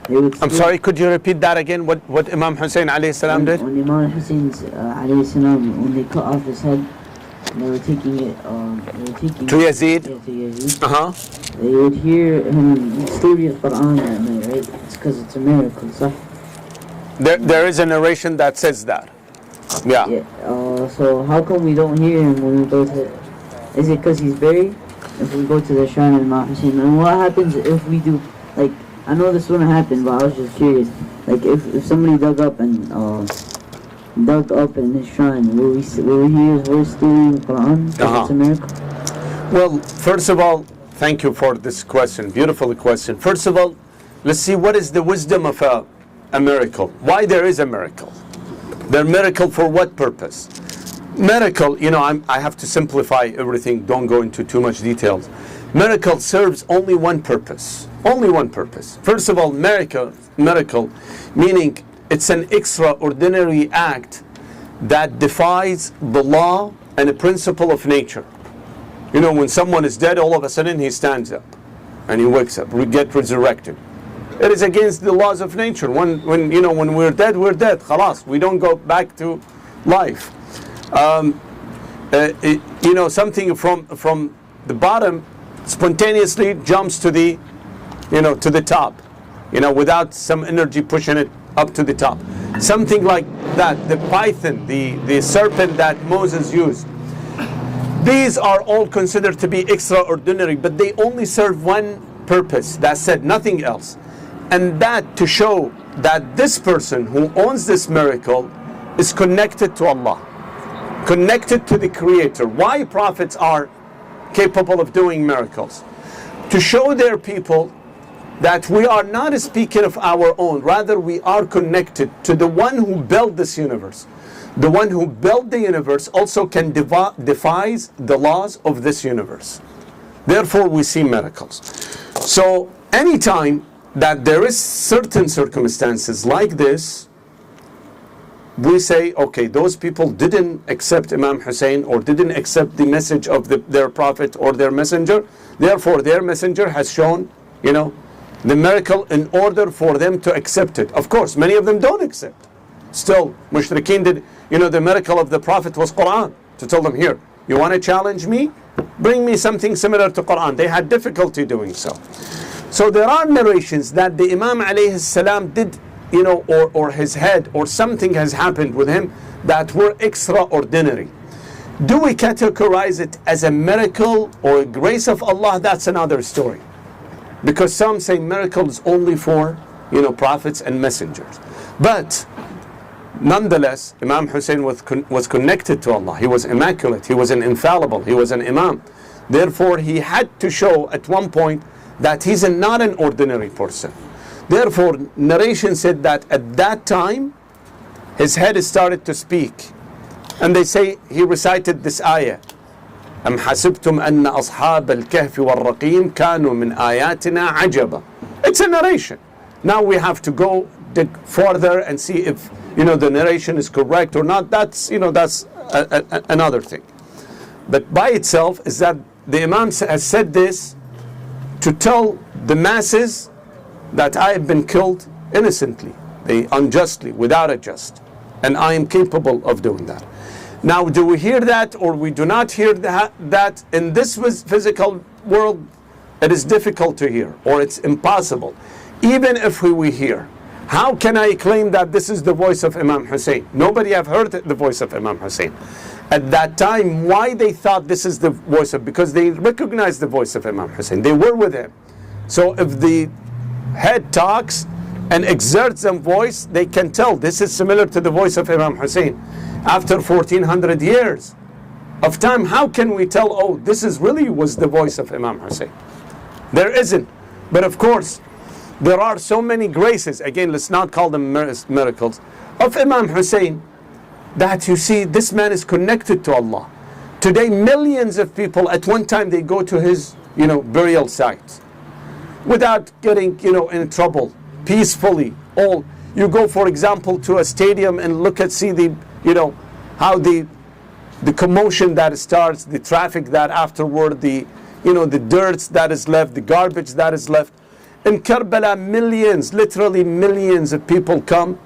they would. I'm sorry. Could you repeat that again? What Imam Hussein alayhi salam did? When Imam Hussein's alayhi salam, when they cut off his head, and they were taking it. To Yazid. Yeah, to Yazid. They would hear him still read Quran that night, right? It's because it's a miracle, so. There is a narration that says that. Yeah. So how come we don't hear him when we go to? Is it because he's buried? If we go to the shrine of Imam Hussein, and what happens if we do? Like, I know this wouldn't happen, but I was just curious. Like, if somebody dug up in his shrine, will we hear his voice still in the Quran? It's a miracle. Well, first of all, thank you for this question. Beautiful question. First of all, let's see what is the wisdom of a miracle. Why there is a miracle? They're miracle for what purpose? Miracle, I have to simplify everything. Don't go into too much details. Miracle serves only one purpose. Only one purpose. First of all, miracle meaning it's an extraordinary act that defies the law and the principle of nature. When someone is dead, all of a sudden he stands up and he wakes up, we get resurrected. It is against the laws of nature. When we're dead, we're dead. Khalas, we don't go back to life. Something from the bottom spontaneously jumps to the top, without some energy pushing it up to the top. Something like that. The python, the serpent that Moses used. These are all considered to be extraordinary, but they only serve one purpose. That's said, nothing else. And that to show that this person who owns this miracle is connected to Allah, connected to the Creator. Why prophets are capable of doing miracles? To show their people that we are not speaking of our own, rather we are connected to the one who built this universe. The one who built the universe also can defies the laws of this universe. Therefore we see miracles. So anytime that there is certain circumstances like this, we say, okay, those people didn't accept Imam Hussein or didn't accept the message of their prophet or their messenger. Therefore their messenger has shown, the miracle in order for them to accept it. Of course, many of them don't accept. Still, mushrikeen did, the miracle of the prophet was Quran. To tell them, here, you want to challenge me? Bring me something similar to Quran. They had difficulty doing so. So there are narrations that the Imam alayhi salam did, or his head, or something has happened with him that were extraordinary. Do we categorize it as a miracle or a grace of Allah? That's another story. Because some say miracles only for, prophets and messengers. But nonetheless, Imam Hussein was connected to Allah. He was immaculate. He was an infallible. He was an imam. Therefore, he had to show at one point that he's not an ordinary person. Therefore, narration said that at that time, his head started to speak. And they say he recited this ayah. أم حسبتم أن أصحاب الكهف والرقيم كانوا من آياتنا عجبا. It's a narration. Now we have to go dig further and see if the narration is correct or not. That's another thing. But by itself is that the Imam has said this to tell the masses that I have been killed innocently, unjustly, without a just, and I am capable of doing that. Now, do we hear that or we do not hear that in this physical world? It is difficult to hear, or it's impossible. Even if we hear, how can I claim that this is the voice of Imam Hussein? Nobody have heard the voice of Imam Hussein. At that time, why they thought this is the voice of, because they recognized the voice of Imam Hussein. They were with him. So if the head talks and exerts some voice, they can tell this is similar to the voice of Imam Hussein. After 1400 years of time, how can we tell, oh, this is really was the voice of Imam Hussein? There isn't. But of course, there are so many graces, again, let's not call them miracles, of Imam Hussein, that you see this man is connected to Allah. Today, millions of people at one time, they go to his, burial site without getting, in trouble, peacefully. All you go, for example, to a stadium and see the, how the commotion that starts, the traffic that afterward, the dirt that is left, the garbage that is left. In Karbala, millions, literally millions of people come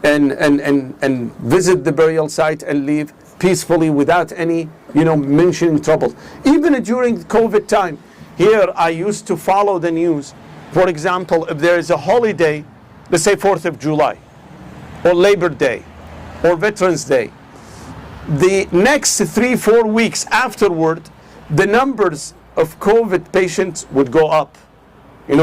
and visit the burial site and leave peacefully without any, mentioning trouble. Even during COVID time, here I used to follow the news. For example, if there is a holiday, let's say 4th of July, or Labor Day, or Veterans Day, the next 3-4 weeks afterward, the numbers of COVID patients would go up.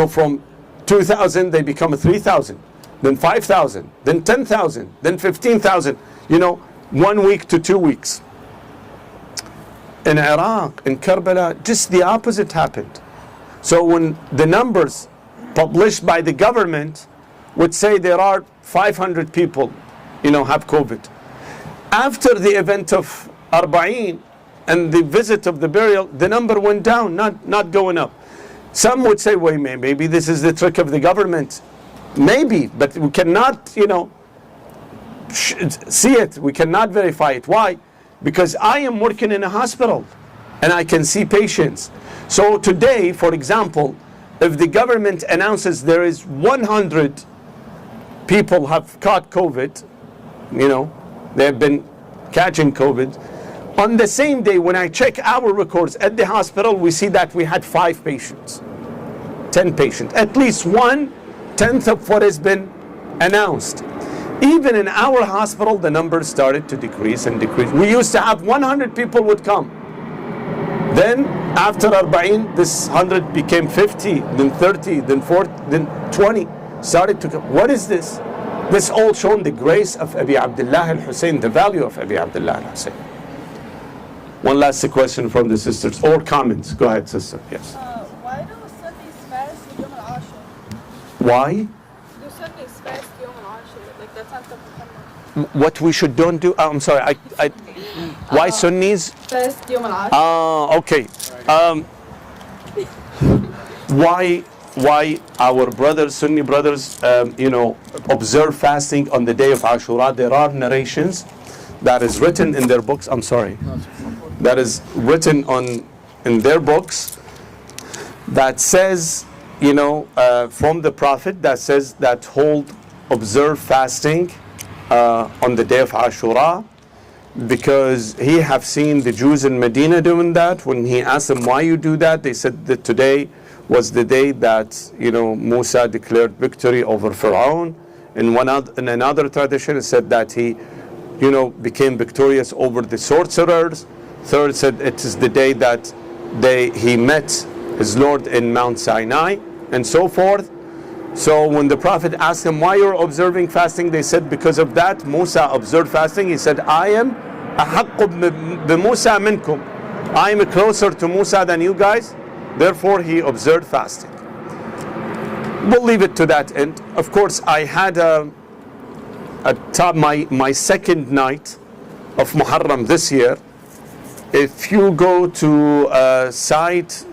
From 2,000, they become 3,000, then 5,000, then 10,000, then 15,000, 1 week to 2 weeks. In Iraq, in Karbala, just the opposite happened. So when the numbers published by the government would say there are 500 people, have COVID. After the event of Arba'een and the visit of the burial, the number went down, not going up. Some would say, wait, maybe this is the trick of the government. Maybe, but we cannot, see it. We cannot verify it. Why? Because I am working in a hospital and I can see patients. So today, for example, if the government announces there is 100 people have caught COVID, they have been catching COVID, on the same day when I check our records at the hospital, we see that we had 5 patients, 10 patients, at least 1/10 of what has been announced. Even in our hospital, the numbers started to decrease and decrease. We used to have 100 people would come. Then after Arba'een, this 100 became 50, then 30, then 40, then 20, started to come. What is this? This all shown the grace of Abi Abdullah al-Hussein, the value of Abi Abdullah al-Hussein. One last question from the sisters, or comments. Go ahead, sister. Yes. Why do Sunnis fast Yom al-Ashur? Why? Do Sunnis fast Yom al-Ashur? Like that's not the What we should don't do. I'm sorry. Why Sunnis? Fast Yom al-Ashur. Okay. Why our brothers, Sunni brothers, observe fasting on the day of Ashura? There are narrations that is written in their books. I'm sorry. That is written in their books that says, from the Prophet, that says that observe fasting on the day of Ashura, because he have seen the Jews in Medina doing that. When he asked them why you do that, they said that today was the day that Musa declared victory over Pharaoh. In another tradition, it said that he became victorious over the sorcerers. Third said it is the day that he met his Lord in Mount Sinai, and so forth. So when the Prophet asked him why you're observing fasting, they said because of that. Musa observed fasting. He said, I am ahaqqu bi Musa minkum. I am closer to Musa than you guys. Therefore he observed fasting. We'll leave it to that end. Of course, I had my second night of Muharram this year. If you go to a site,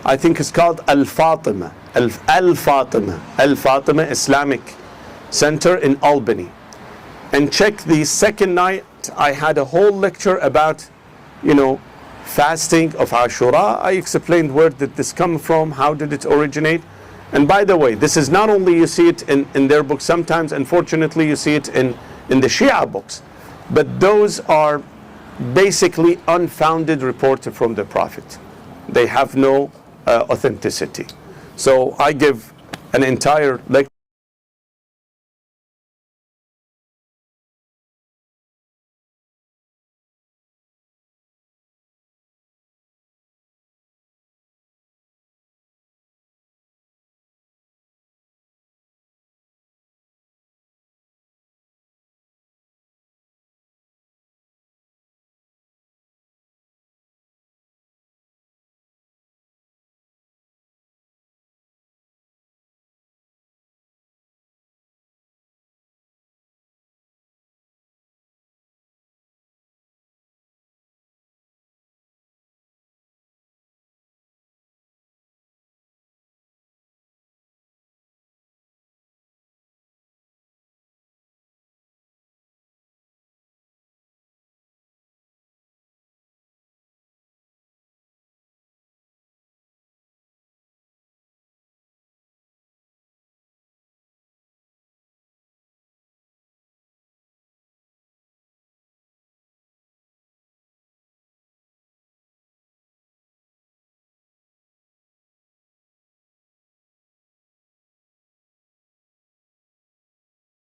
I think it's called Al-Fatima Islamic Center in Albany, and check the second night. I had a whole lecture about, fasting of Ashura. I explained where did this come from, how did it originate. And by the way, this is not only you see it in their books, sometimes unfortunately you see it in the Shia books, but those are basically unfounded reports from the Prophet. They have no authenticity. So I give an entire lecture